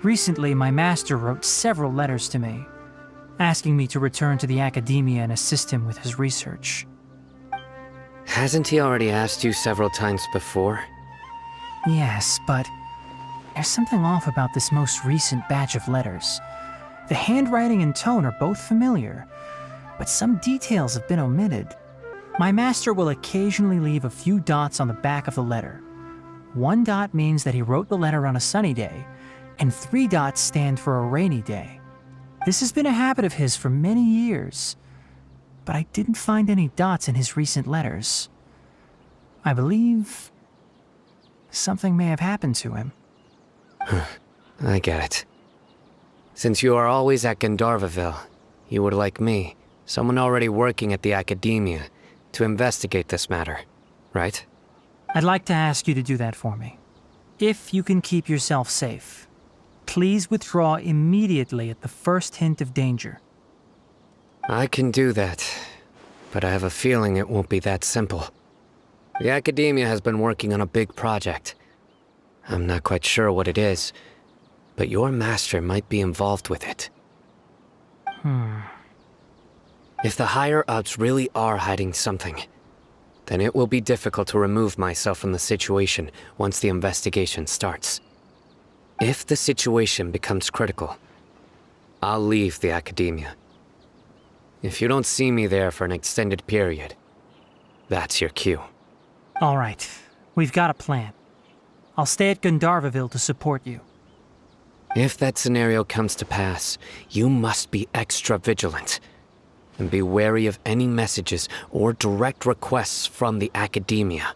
Recently, my master wrote several letters to me, asking me to return to the Academia and assist him with his research. Hasn't he already asked you several times before? Yes, but there's something off about this most recent batch of letters. The handwriting and tone are both familiar, but some details have been omitted. My master will occasionally leave a few dots on the back of the letter. 1 dot means that he wrote the letter on a sunny day, and 3 dots stand for a rainy day. This has been a habit of his for many years, but I didn't find any dots in his recent letters. I believe something may have happened to him. I get it. Since you are always at Gandharvaville, you would like me, someone already working at the Academia, to investigate this matter, right? I'd like to ask you to do that for me. If you can keep yourself safe, please withdraw immediately at the first hint of danger. I can do that, but I have a feeling it won't be that simple. The Academia has been working on a big project. I'm not quite sure what it is, but your master might be involved with it. If the higher-ups really are hiding something, then it will be difficult to remove myself from the situation once the investigation starts. If the situation becomes critical, I'll leave the Academia. If you don't see me there for an extended period, that's your cue. All right, we've got a plan. I'll stay at Gandharvaville to support you. If that scenario comes to pass, you must be extra vigilant. And be wary of any messages or direct requests from the Academia.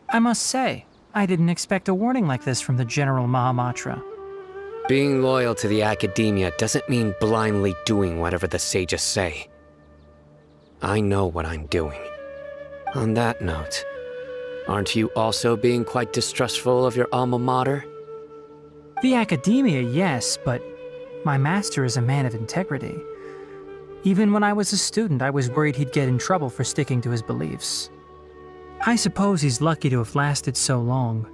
I must say, I didn't expect a warning like this from the General Mahamatra. Being loyal to the Academia doesn't mean blindly doing whatever the sages say. I know what I'm doing. On that note, aren't you also being quite distrustful of your alma mater? The academia, yes, but my master is a man of integrity. Even when I was a student, I was worried he'd get in trouble for sticking to his beliefs. I suppose he's lucky to have lasted so long.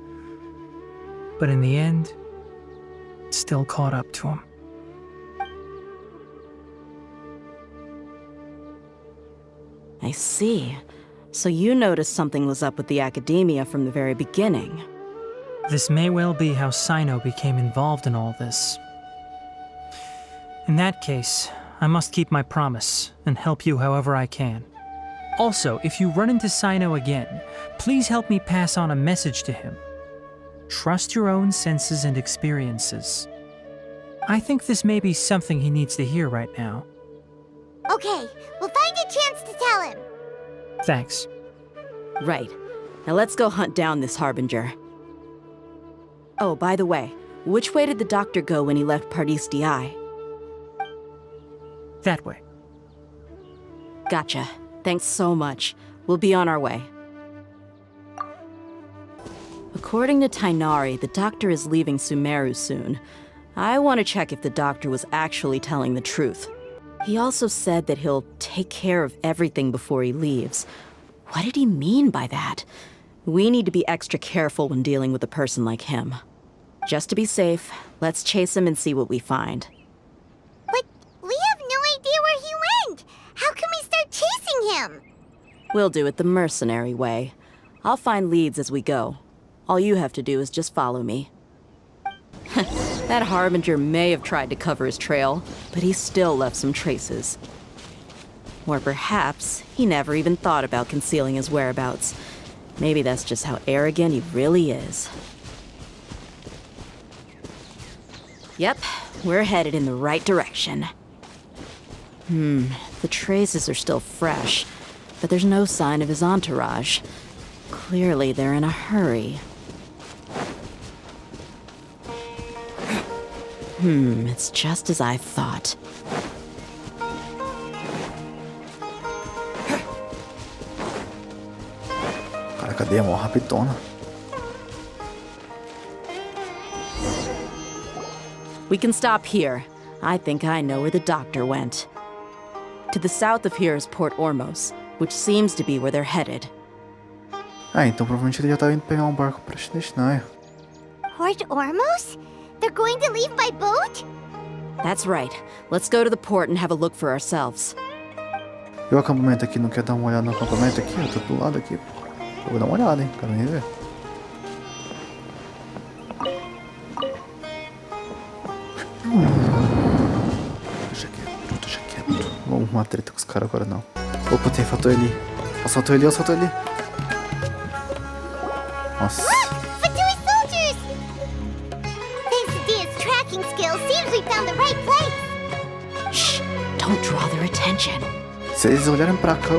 But in the end, it still caught up to him. I see. So you noticed something was up with the academia from the very beginning. This may well be how Sino became involved in all this. In that case, I must keep my promise and help you however I can. Also, if you run into Sino again, please help me pass on a message to him. Trust your own senses and experiences. I think this may be something he needs to hear right now. Okay, we'll find a chance to tell him. Thanks. Right. Now let's go hunt down this Harbinger. Oh, by the way, which way did the doctor go when he left Paradis DI? That way. Gotcha. Thanks so much. We'll be on our way. According to Tainari, the doctor is leaving Sumeru soon. I want to check if the doctor was actually telling the truth. He also said that he'll take care of everything before he leaves. What did he mean by that? We need to be extra careful when dealing with a person like him. Just to be safe, let's chase him and see what we find. But we have no idea where he went. How can we start chasing him? We'll do it the mercenary way. I'll find leads as we go. All you have to do is just follow me. That Harbinger may have tried to cover his trail, but he still left some traces. Or perhaps he never even thought about concealing his whereabouts. Maybe that's just how arrogant he really is. Yep, we're headed in the right direction. The traces are still fresh, but there's no sign of his entourage. Clearly they're in a hurry. It's just as I thought. Cara, cadê a mó rapidona? We can stop here. I think I know where the doctor went. To the south of here is Port Ormos, which seems to be where they're headed. Ah, então provavelmente ele já tava indo pegar barco pra Destinai. Port Ormos? They're going to leave by boat? That's right. Let's go to the port and have a look for ourselves. E o acampamento aqui, não quer dar uma olhada no acampamento aqui? Eu tô do lado aqui. Eu vou dar uma olhada, hein? Quero nem ver. Deixa quieto. Vamos arrumar treta com os caras agora não. Opa, faltou ele. Faltou ele. Nossa. Fatui soldiers! Thanks to Dia's tracking skills, seems we found the right place. Shh! Don't draw their attention. Se eles olharem pra cá,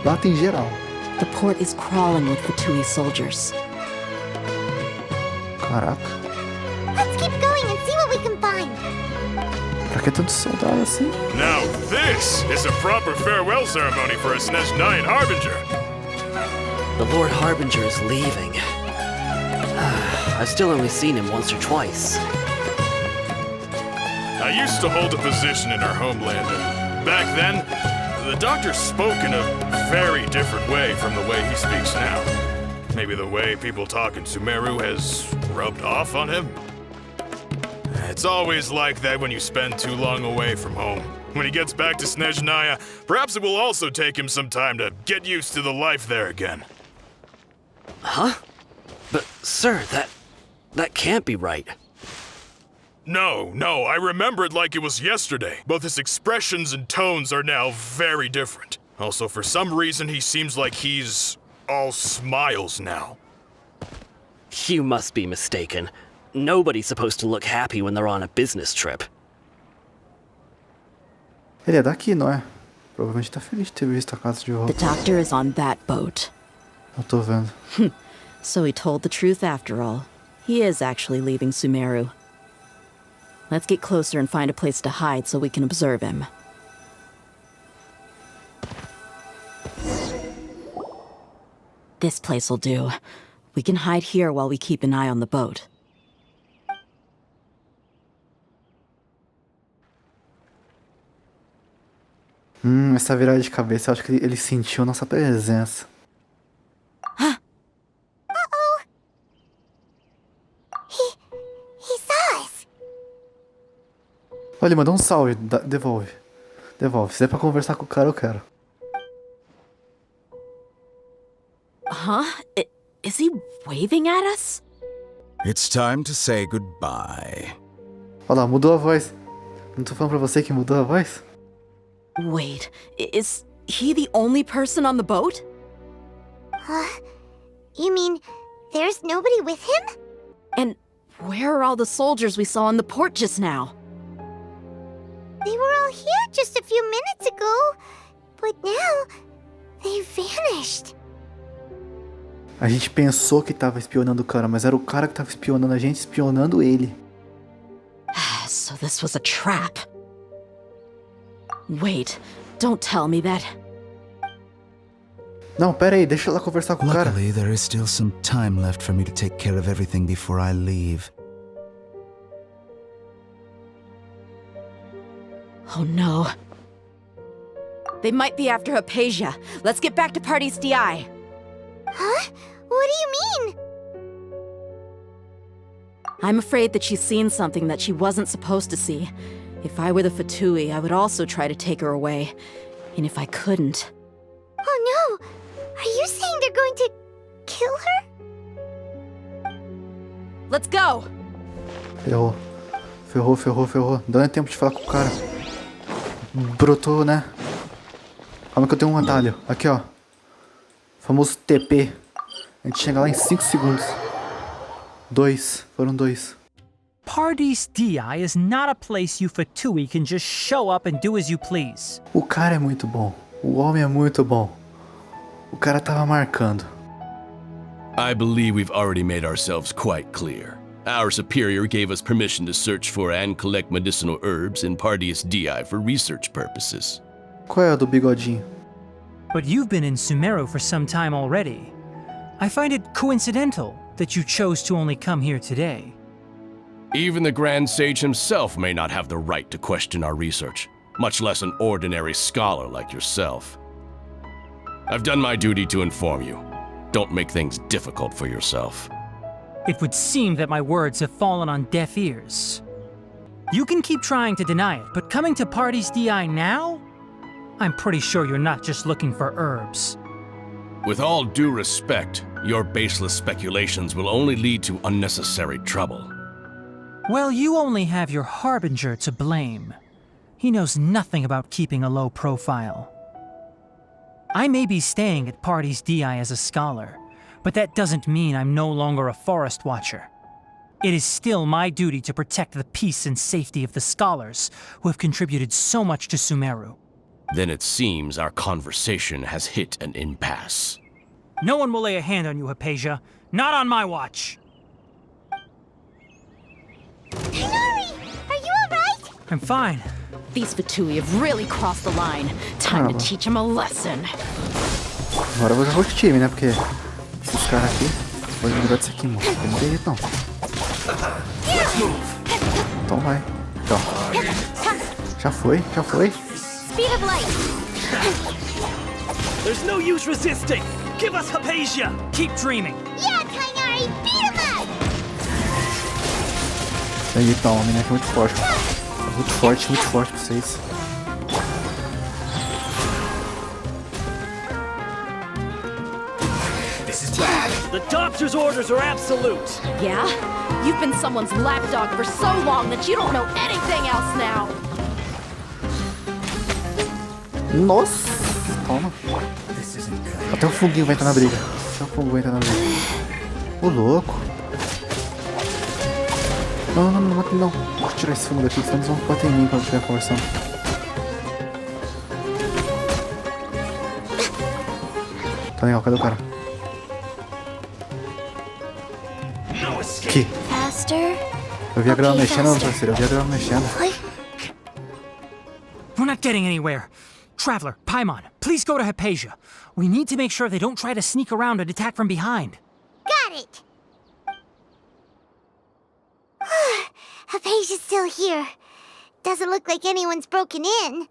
lá tem geral. The port is crawling with Fatui soldiers. Caraca. Let's keep going and see what we can find. Pra que tanto soldado assim? Now this is a proper farewell ceremony for a Snezhnayan Harbinger. The Lord Harbinger is leaving. I've still only seen him once or twice. I used to hold a position in our homeland, and back then, the doctor spoke in a very different way from the way he speaks now. Maybe the way people talk in Sumeru has rubbed off on him? It's always like that when you spend too long away from home. When he gets back to Snezhnaya, perhaps it will also take him some time to get used to the life there again. Huh? But, sir, that can't be right. No, I remember it like it was yesterday. Both his expressions and tones are now very different. Also, for some reason, he seems like he's all smiles now. You must be mistaken. Nobody's supposed to look happy when they're on a business trip. Ele é daqui, não é? Provavelmente tá feliz de ter visto a casa de volta. The doctor is on that boat. Eu tô vendo. So he told the truth after all. He is actually leaving Sumeru. Let's get closer and find a place to hide so we can observe him. This place'll do. We can hide here while we keep an eye on the boat. Essa virada de cabeça, eu acho que ele sentiu nossa presença. He saw us. Olha, ele mandou um salve. Devolve. Devolve. Se der pra conversar com o cara, eu quero. Huh? Is he waving at us? It's time to say goodbye. Olha lá, mudou a voz. Não tô falando pra você que mudou a voz? Wait, is he the only person on the boat? You mean there's nobody with him? And where are all the soldiers we saw in the port just now? They were all here just a few minutes ago, but now they've vanished. A gente pensou que tava espionando o cara, mas era o cara que tava espionando a gente, espionando ele. So this was a trap. Wait, don't tell me that. Não, pera aí, deixa eu lá conversar com o cara. Luckily, there is still some time left for me to take care of everything before I leave. Oh no. They might be after Hypatia. Let's get back to Party's DI. Huh? What do you mean? I'm afraid that she's seen something that she wasn't supposed to see. If I were the Fatui, I would also try to take her away. And if I couldn't... Oh no! Are you saying they're going to kill her? Let's go! Ferrou. Ferrou, ferrou, ferrou. Não dá tempo de falar com o cara. Brotou, né? Calma que eu tenho um atalho. Aqui, ó. Famoso TP. A gente chega lá em 5 segundos. 2. Foram 2. Party's DI is not a place you Fatui can just show up and do as you please. O cara é muito bom. O homem é muito bom. O cara tava marcando. I believe we've already made ourselves quite clear. Our superior gave us permission to search for and collect medicinal herbs in Party's DI for research purposes. Qual é a do bigodinho? But you've been in Sumeru for some time already. I find it coincidental that you chose to only come here today. Even the Grand Sage himself may not have the right to question our research, much less an ordinary scholar like yourself. I've done my duty to inform you. Don't make things difficult for yourself. It would seem that my words have fallen on deaf ears. You can keep trying to deny it, but coming to Party's DI now? I'm pretty sure you're not just looking for herbs. With all due respect, your baseless speculations will only lead to unnecessary trouble. Well, you only have your Harbinger to blame. He knows nothing about keeping a low profile. I may be staying at Party's DI as a scholar, but that doesn't mean I'm no longer a forest watcher. It is still my duty to protect the peace and safety of the scholars who have contributed so much to Sumeru. Then it seems our conversation has hit an impasse. No one will lay a hand on you, Hypatia. Not on my watch. Tighnari! Are you alright? I'm fine. These Fatui have really crossed the line. Time to teach them a lesson. Agora eu vou jogar o time, né? Porque esses caras aqui... Vou lembrar disso aqui, moço. Não tem jeito, não. Então vai. Então. Já foi, já foi. Speed of light! There's no use resisting! Give us Hypatia! Keep dreaming! Yeah, Tighnari! Beat him up! Aí, tá, o menino aqui é muito forte. Muito forte pra vocês. The doctor's orders are absolute! Yeah? You've been someone's lapdog for so long that you don't know anything else now! Nossa! Toma. Até o funguinho vai entrar na briga. Até o fungo vai entrar na briga. Ô, louco. Não, não, não, não. Deixa eu tirar esse fungo daqui, senão eles vão bater em mim quando estiver conversando. Tá legal, cadê o cara? Aqui. Faster. Eu vi a grama mexendo, meu parceiro. Eu vi a grama mexendo. We're not getting anywhere. Traveler, Paimon, please go to Hypatia. We need to make sure they don't try to sneak around and attack from behind. Got it! Hypatia's still here. Doesn't look like anyone's broken in.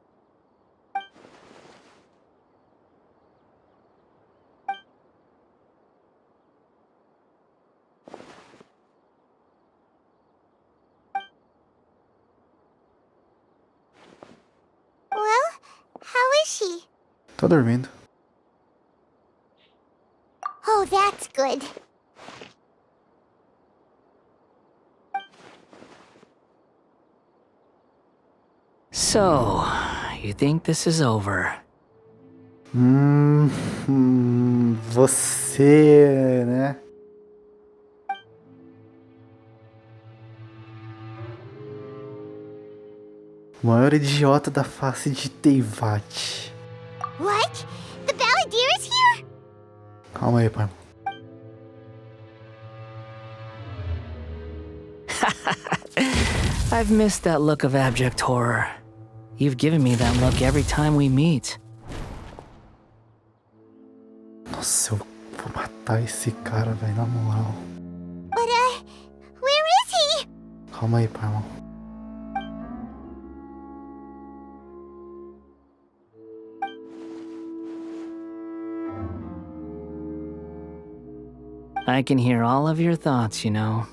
Well, how is she? Tô dormindo. Oh, that's good. So, you think this is over? Você, né? O maior idiota da face de Teyvat. What? The balladeer is here? Calma aí, pai. I've missed that look of abject horror. You've given me that look every time we meet. Nossa, eu vou matar esse cara, velho, na moral. But, where is he? Calma aí, pai, irmão. I can hear all of your thoughts, you know.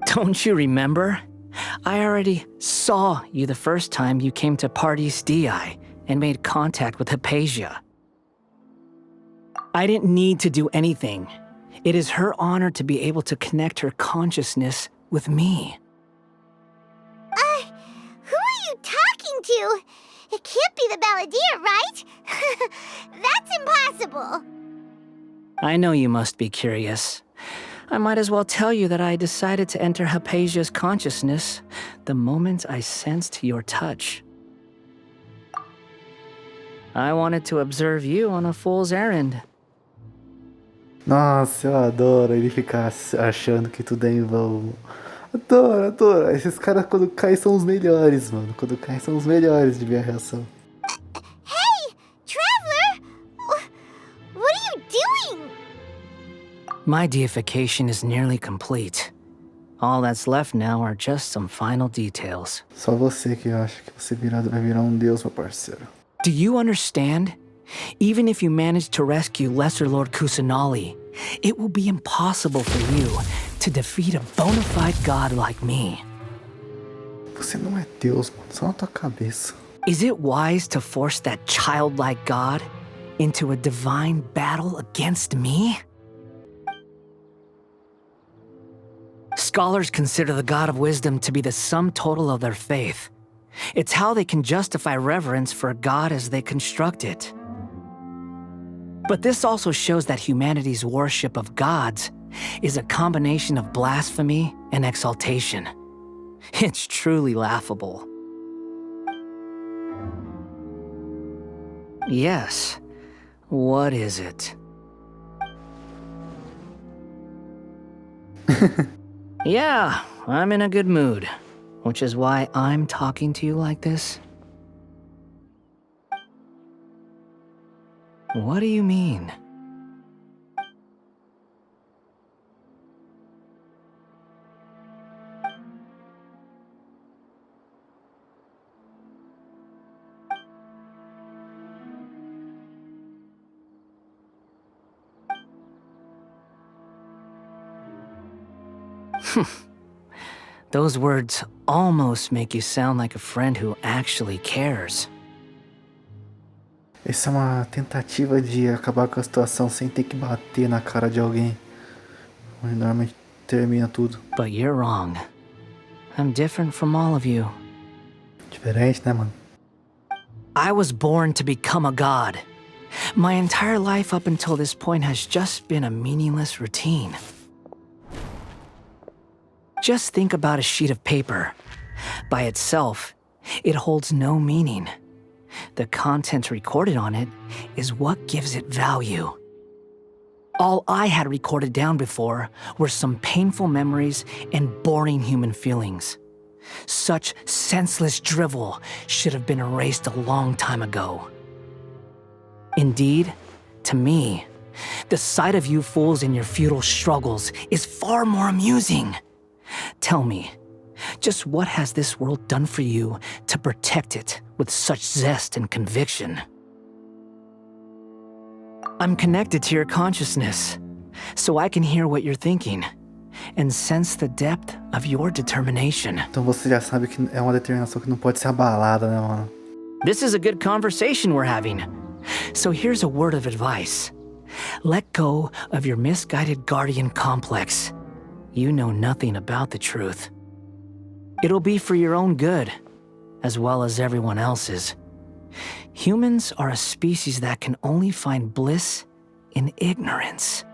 Don't you remember? I already saw you the first time you came to Parties DI and made contact with Hypatia. I didn't need to do anything. It is her honor to be able to connect her consciousness with me. Who are you talking to? It can't be the balladeer, right? That's impossible. I know you must be curious. I might as well tell you that I decided to enter Hypatia's consciousness the moment I sensed your touch. I wanted to observe you on a fool's errand. Nossa, eu adoro ele ficar achando que tudo é em vão. Adoro, adoro. Esses caras quando caem são os melhores, mano. Quando caem são os melhores de minha reação. Hey, Traveler! What are you doing? My deification is nearly complete. All that's left now are just some final details. Só você que acha que você vai virar deus, meu parceiro. Do you understand? Even if you manage to rescue Lesser Lord Kusanali, it will be impossible for you to defeat a bona fide god like me. Você não é Deus, mano. Só na tua cabeça. Is it wise to force that childlike god into a divine battle against me? Scholars consider the God of Wisdom to be the sum total of their faith. It's how they can justify reverence for a god as they construct it. But this also shows that humanity's worship of gods is a combination of blasphemy and exaltation. It's truly laughable. Yes. What is it? Yeah, I'm in a good mood, which is why I'm talking to you like this. What do you mean? Those words almost make you sound like a friend who actually cares. Essa é uma tentativa de acabar com a situação sem ter que bater na cara de alguém. Onde normalmente termina tudo. But you're wrong. I'm different from all of you. Diferente, né, mano? I was born to become a god. My entire life up until this point has just been a meaningless routine. Just think about a sheet of paper. By itself, it holds no meaning. The content recorded on it is what gives it value. All I had recorded down before were some painful memories and boring human feelings. Such senseless drivel should have been erased a long time ago. Indeed, to me, the sight of you fools in your futile struggles is far more amusing. Tell me, just what has this world done for you to protect it with such zest and conviction? I'm connected to your consciousness, so I can hear what you're thinking and sense the depth of your determination. Então você já sabe que é uma determinação que não pode ser abalada, né, mano? This is a good conversation we're having. So here's a word of advice. Let go of your misguided guardian complex. You know nothing about the truth. It'll be for your own good, as well as everyone else's. Humans are a species that can only find bliss in ignorance.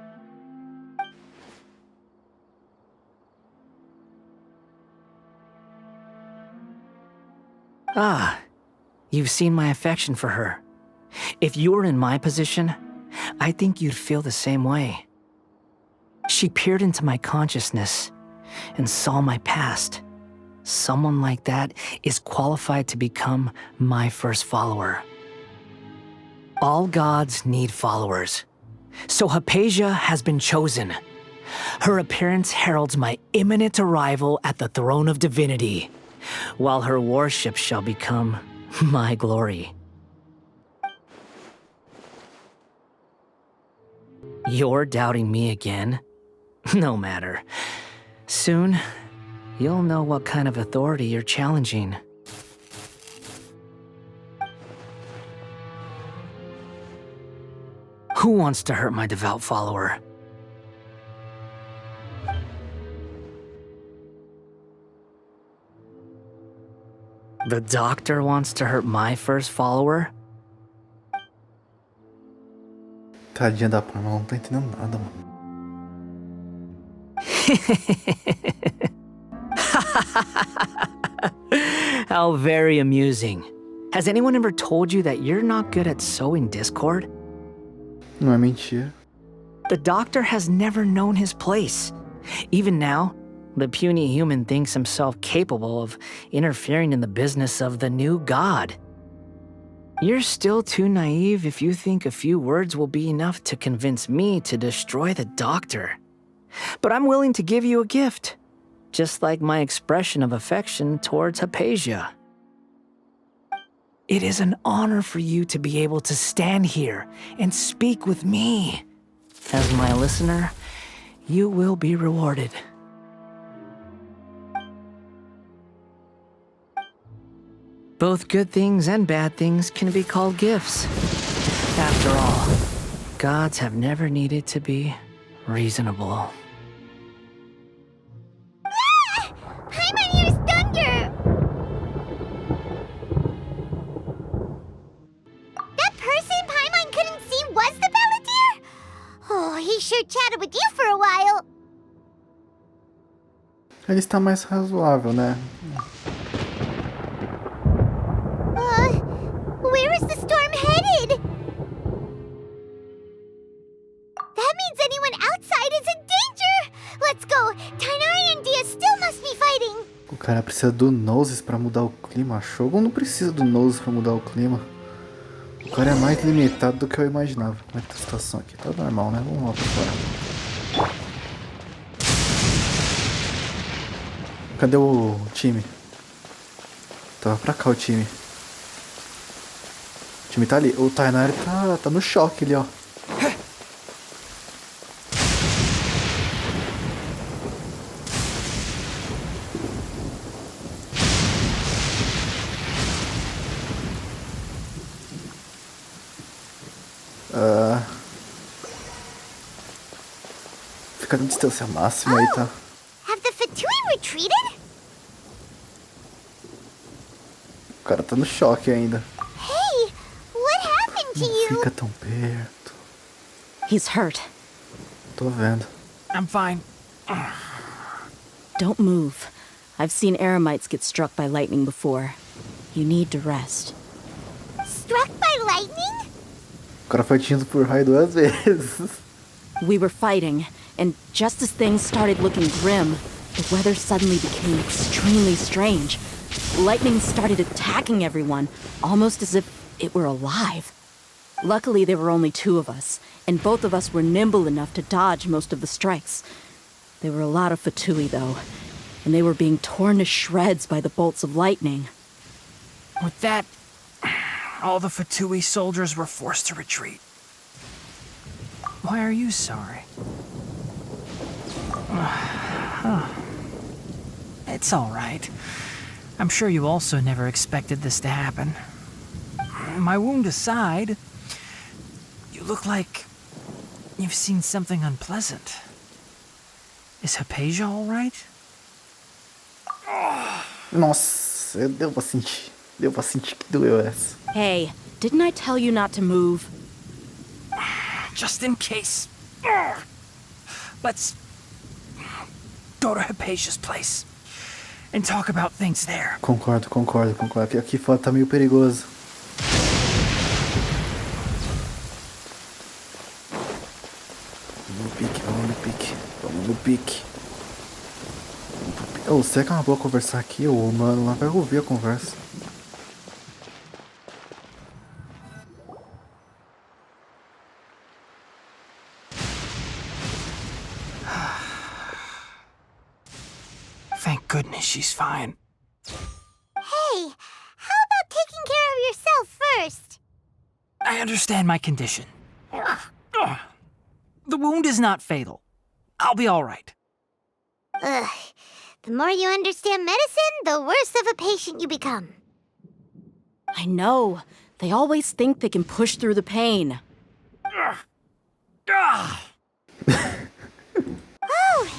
Ah, you've seen my affection for her. If you were in my position, I think you'd feel the same way. She peered into my consciousness and saw my past. Someone like that is qualified to become my first follower. All gods need followers. So Hypatia has been chosen. Her appearance heralds my imminent arrival at the throne of divinity, while her worship shall become my glory. You're doubting me again? No matter. Soon, you'll know what kind of authority you're challenging. Who wants to hurt my devout follower? The doctor wants to hurt my first follower? Tadinha da Parma, ela não tá entendendo nada, mano. How very amusing. Has anyone ever told you that you're not good at sowing discord? Não é mentira. The doctor has never known his place. Even now, the puny human thinks himself capable of interfering in the business of the new god. You're still too naive if you think a few words will be enough to convince me to destroy the doctor. But I'm willing to give you a gift, just like my expression of affection towards Hypatia. It is an honor for you to be able to stand here and speak with me. As my listener, you will be rewarded. Both good things and bad things can be called gifts. After all, gods have never needed to be reasonable. Paimon hears thunder! That person Paimon couldn't see was the Palantir? Oh, he sure chatted with you for a while. Ele está mais razoável, né? Where is the storm headed? That means anyone outside is in danger! Let's go! Tighnari and Dia still must be fighting! O cara precisa do Noses pra mudar o clima. A Shogun não precisa do Noses pra mudar o clima. O cara é mais limitado do que eu imaginava. Como é que tá a situação aqui? Tá normal, né? Vamos lá pra fora. Cadê o time? Tava pra cá o time. O time tá ali. O Tighnari tá no choque ali, ó. Fica na distância máxima aí, tá? Have the Fatui retreated? O cara tá no choque ainda. Hey, what happened to Não you? fica tão perto. He's hurt. Tô vendo. I'm fine. Don't move. I've seen eremites get struck by lightning before. You need to rest. Struck by lightning? O cara foi atingido por raio 2 vezes. We were fighting, and just as things started looking grim, the weather suddenly became extremely strange. Lightning started attacking everyone, almost as if it were alive. Luckily, there were only 2 of us, and both of us were nimble enough to dodge most of the strikes. There were a lot of Fatui, though, and they were being torn to shreds by the bolts of lightning. With that, all the Fatui soldiers were forced to retreat. Why are you sorry? It's all right. I'm sure you also never expected this to happen. My wound aside, you look like you've seen something unpleasant. Is Hypatia all right? Nossa, deu pra sentir. Deu pra sentir que doeu essa. Hey, didn't I tell you not to move? Just in case. Let's go to Hypatia's place and talk about things there. Concordo. Aqui fora tá meio perigoso. Vamos no pique. Oh, será que é uma boa conversar aqui? O mano lá vai ouvir a conversa. Thank goodness she's fine. Hey, how about taking care of yourself first? I understand my condition. The wound is not fatal. I'll be all right. Ugh. The more you understand medicine, the worse of a patient you become. I know. They always think they can push through the pain. Oh,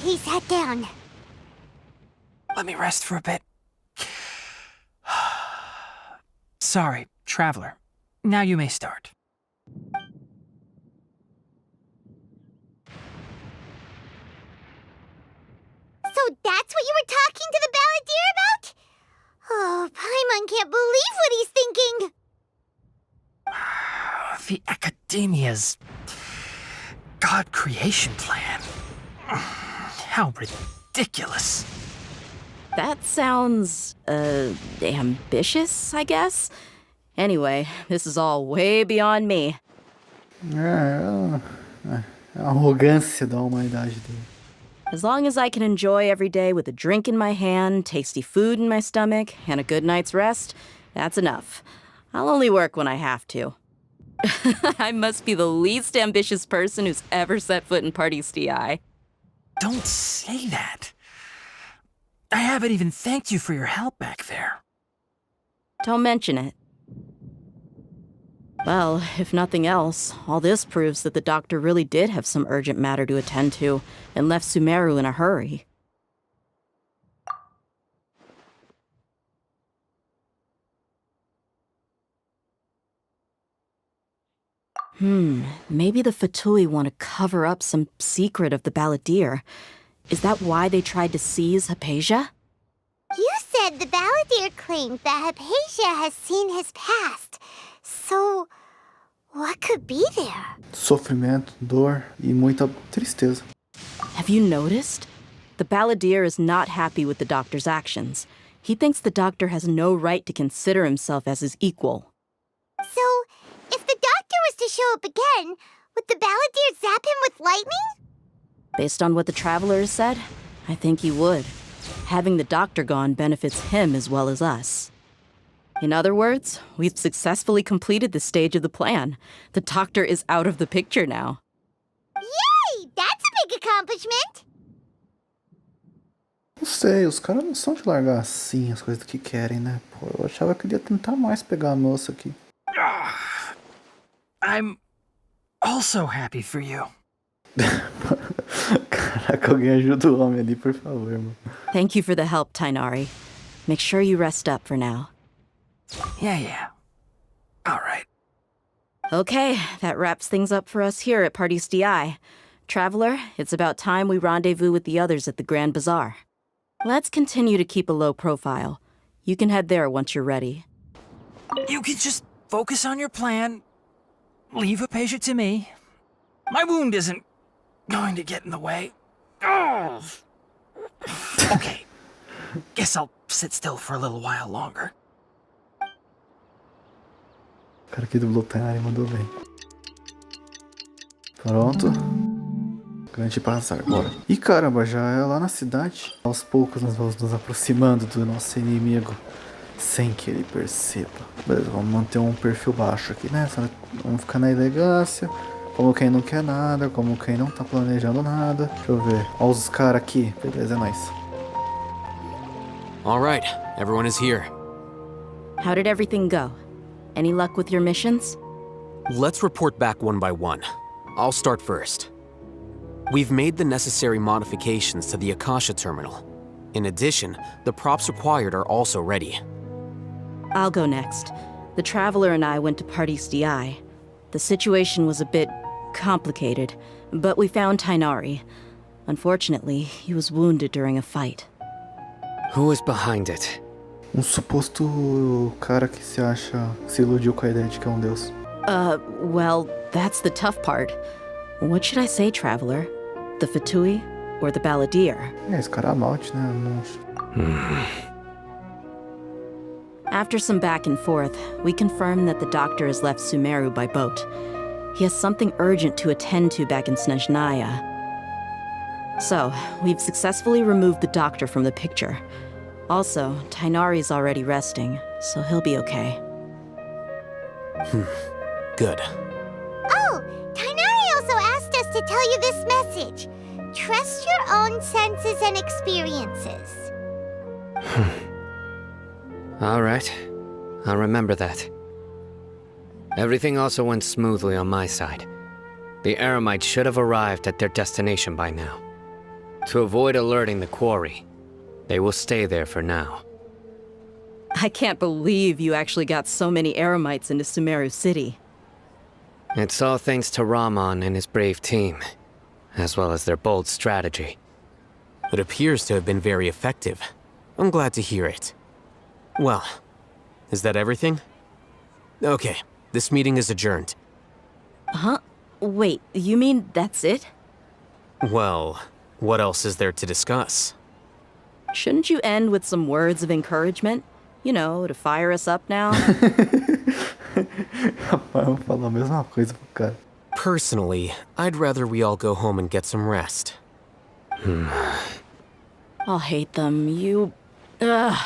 he sat down. Let me rest for a bit. Sorry, traveler. Now you may start. So that's what you were talking to the balladeer about? Oh, Paimon can't believe what he's thinking. The Academia's God creation plan. How ridiculous. That sounds, ambitious, I guess? Anyway, this is all way beyond me. A arrogância da humanidade dele. As long as I can enjoy every day with a drink in my hand, tasty food in my stomach, and a good night's rest, that's enough. I'll only work when I have to. I must be the least ambitious person who's ever set foot in Parties DI. Don't say that. I haven't even thanked you for your help back there. Don't mention it. Well, if nothing else, all this proves that the doctor really did have some urgent matter to attend to and left Sumeru in a hurry. Maybe the Fatui want to cover up some secret of the balladeer. Is that why they tried to seize Hypatia? You said the balladeer claimed that Hypatia has seen his past. So, what could be there? Sofrimento, dor e muita tristeza. Have you noticed? The balladeer is not happy with the doctor's actions. He thinks the doctor has no right to consider himself as his equal. So, if the doctor was to show up again, would the balladeer zap him with lightning? Based on what the traveler has said, I think he would. Having the doctor gone benefits him as well as us. In other words, we've successfully completed this stage of the plan. The doctor is out of the picture now. Yay! That's a big accomplishment! Não sei, os caras não são de largar assim as coisas que querem, né? Pô, eu achava que ele ia tentar mais pegar a moça aqui. I'm also happy for you. Caraca, alguém ajuda o homem ali, por favor, mano. Thank you for the help, Tainari. Make sure you rest up for now. Yeah. All right. Okay, that wraps things up for us here at Parties DI. Traveler, it's about time we rendezvous with the others at the Grand Bazaar. Let's continue to keep a low profile. You can head there once you're ready. You can just focus on your plan. Leave Hypatia to me. My wound isn't going to get in the way. Oh. Okay. Guess I'll sit still for a little while longer. O cara que dublou Tainari mandou bem. Pronto. Grande passar, bora. Ih, caramba, já é lá na cidade. Aos poucos nós vamos nos aproximando do nosso inimigo, sem que ele perceba. Beleza, vamos manter um perfil baixo aqui, né? Vamos ficar na elegância, como quem não quer nada, como quem não tá planejando nada. Deixa eu ver. Olha os caras aqui. Beleza, é nóis. All right, everyone is here. How did everything go? Any luck with your missions? Let's report back one by one. I'll start first. We've made the necessary modifications to the Akasha terminal. In addition, the props required are also ready. I'll go next. The Traveler and I went to Party's DI. The situation was a bit complicated, but we found Tainari. Unfortunately, he was wounded during a fight. Who was behind it? Suposto cara que se iludiu com a ideia de que é deus. Well, that's the tough part. What should I say, Traveler? The Fatui or the Balladeer? Esse cara é malte, né? After some back and forth, we confirmed that the doctor has left Sumeru by boat. He has something urgent to attend to back in Snezhnaya. So, we've successfully removed the doctor from the picture. Also, Tainari's already resting, so he'll be okay. Good. Oh, Tainari also asked us to tell you this message. Trust your own senses and experiences. All right. I'll remember that. Everything also went smoothly on my side. The Eremites should have arrived at their destination by now. To avoid alerting the quarry, they will stay there for now. I can't believe you actually got so many Eremites into Sumeru City. It's all thanks to Rahman and his brave team, as well as their bold strategy. It appears to have been very effective. I'm glad to hear it. Well, is that everything? Okay, this meeting is adjourned. Huh? Wait, you mean that's it? Well, what else is there to discuss? Shouldn't you end with some words of encouragement? You know, to fire us up now? Vamos falar a mesma coisa pro cara. Personally, I'd rather we all go home and get some rest. I'll hate them. Ugh.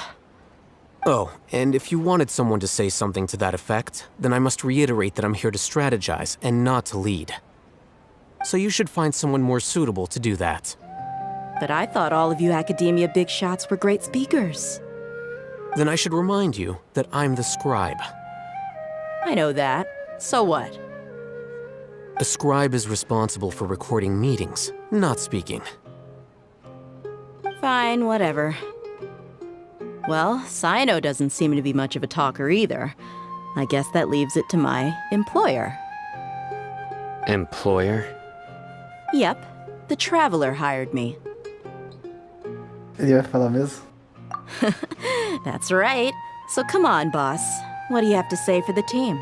Oh, and if you wanted someone to say something to that effect, then I must reiterate that I'm here to strategize and not to lead. So you should find someone more suitable to do that. But I thought all of you academia big shots were great speakers. Then I should remind you that I'm the scribe. I know that. So what? A scribe is responsible for recording meetings, not speaking. Fine, whatever. Well, Sino doesn't seem to be much of a talker either. I guess that leaves it to my employer. Employer? Yep, the Traveler hired me. Ele vai falar mesmo? That's right. So come on, boss. What do you have to say for the team?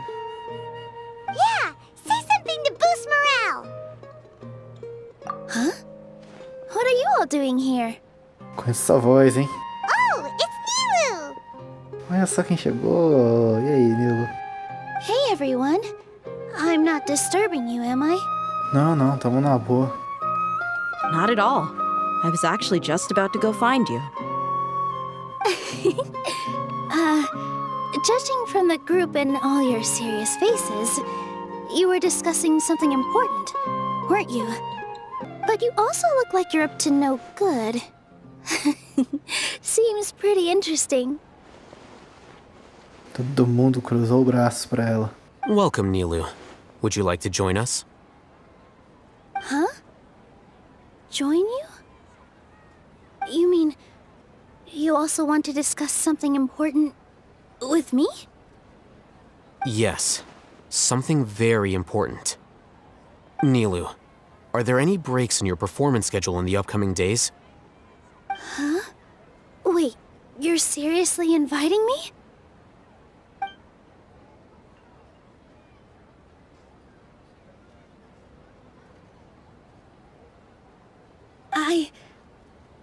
Yeah, say something to boost morale. Huh? What are you all doing here? Com essa voz, hein? Oh, it's Nilu! Olha só quem chegou. E aí, Nilo? Hey, everyone. I'm not disturbing you, am I? Não, tamo na boa. Not at all. I was actually just about to go find you. Judging from the group and all your serious faces, you were discussing something important, weren't you? But you also look like you're up to no good. Seems pretty interesting. Todo mundo cruzou o braço pra ela. Welcome, Nilu. Would you like to join us? Huh? Join you? You mean, you also want to discuss something important with me? Yes, something very important. Nilu, are there any breaks in your performance schedule in the upcoming days? Huh? Wait, you're seriously inviting me?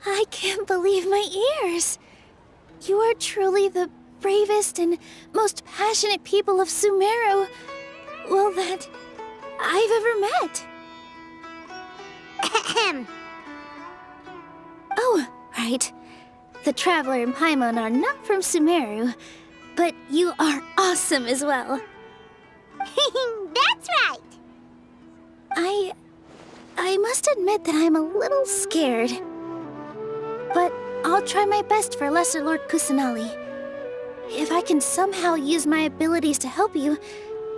I can't believe my ears. You are truly the bravest and most passionate people of Sumeru, well, that I've ever met. Oh, right. The Traveler and Paimon are not from Sumeru, but you are awesome as well. That's right! I must admit that I'm a little scared. But I'll try my best for Lesser Lord Kusanali. If I can somehow use my abilities to help you,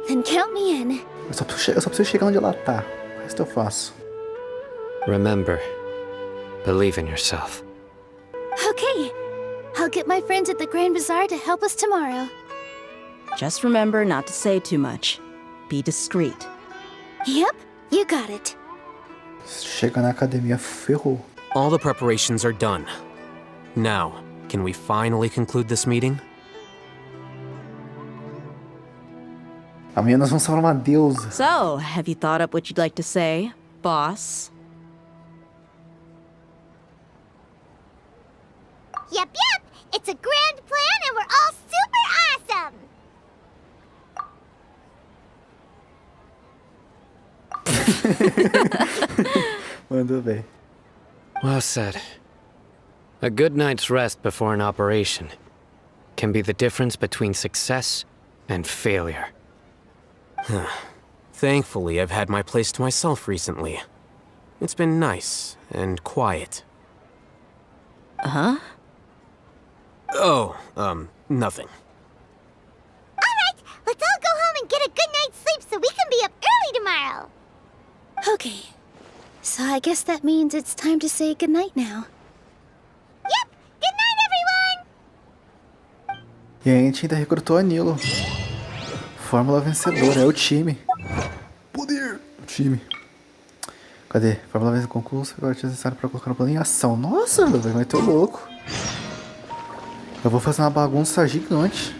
then count me in. Eu só preciso chegar onde ela tá. O resto eu faço. Remember, believe in yourself. Okay. I'll get my friends at the Grand Bazaar to help us tomorrow. Just remember not to say too much. Be discreet. Yep, you got it. Chega na academia, ferrou. All the preparations are done. Now, can we finally conclude this meeting? Amanhã nós vamos salvar uma deusa. So, have you thought up what you'd like to say, boss? Yep. It's a grand plan and we're all super awesome. Mandou bem. Well said. A good night's rest before an operation can be the difference between success and failure. Thankfully, I've had my place to myself recently. It's been nice and quiet. Huh? Uh-huh. Oh, nothing. Alright, let's all go home and get a good night's sleep so we can be up early tomorrow. Okay. So I guess that means it's time to say goodnight now. Yep! Good night, everyone! E a gente ainda recrutou a Nilo. Fórmula vencedora, é o time. Poder! O time. Cadê? Fórmula vencedora concurso, agora é necessário para colocar o plano em ação. Nossa, vai ter louco. Eu vou fazer uma bagunça gigante.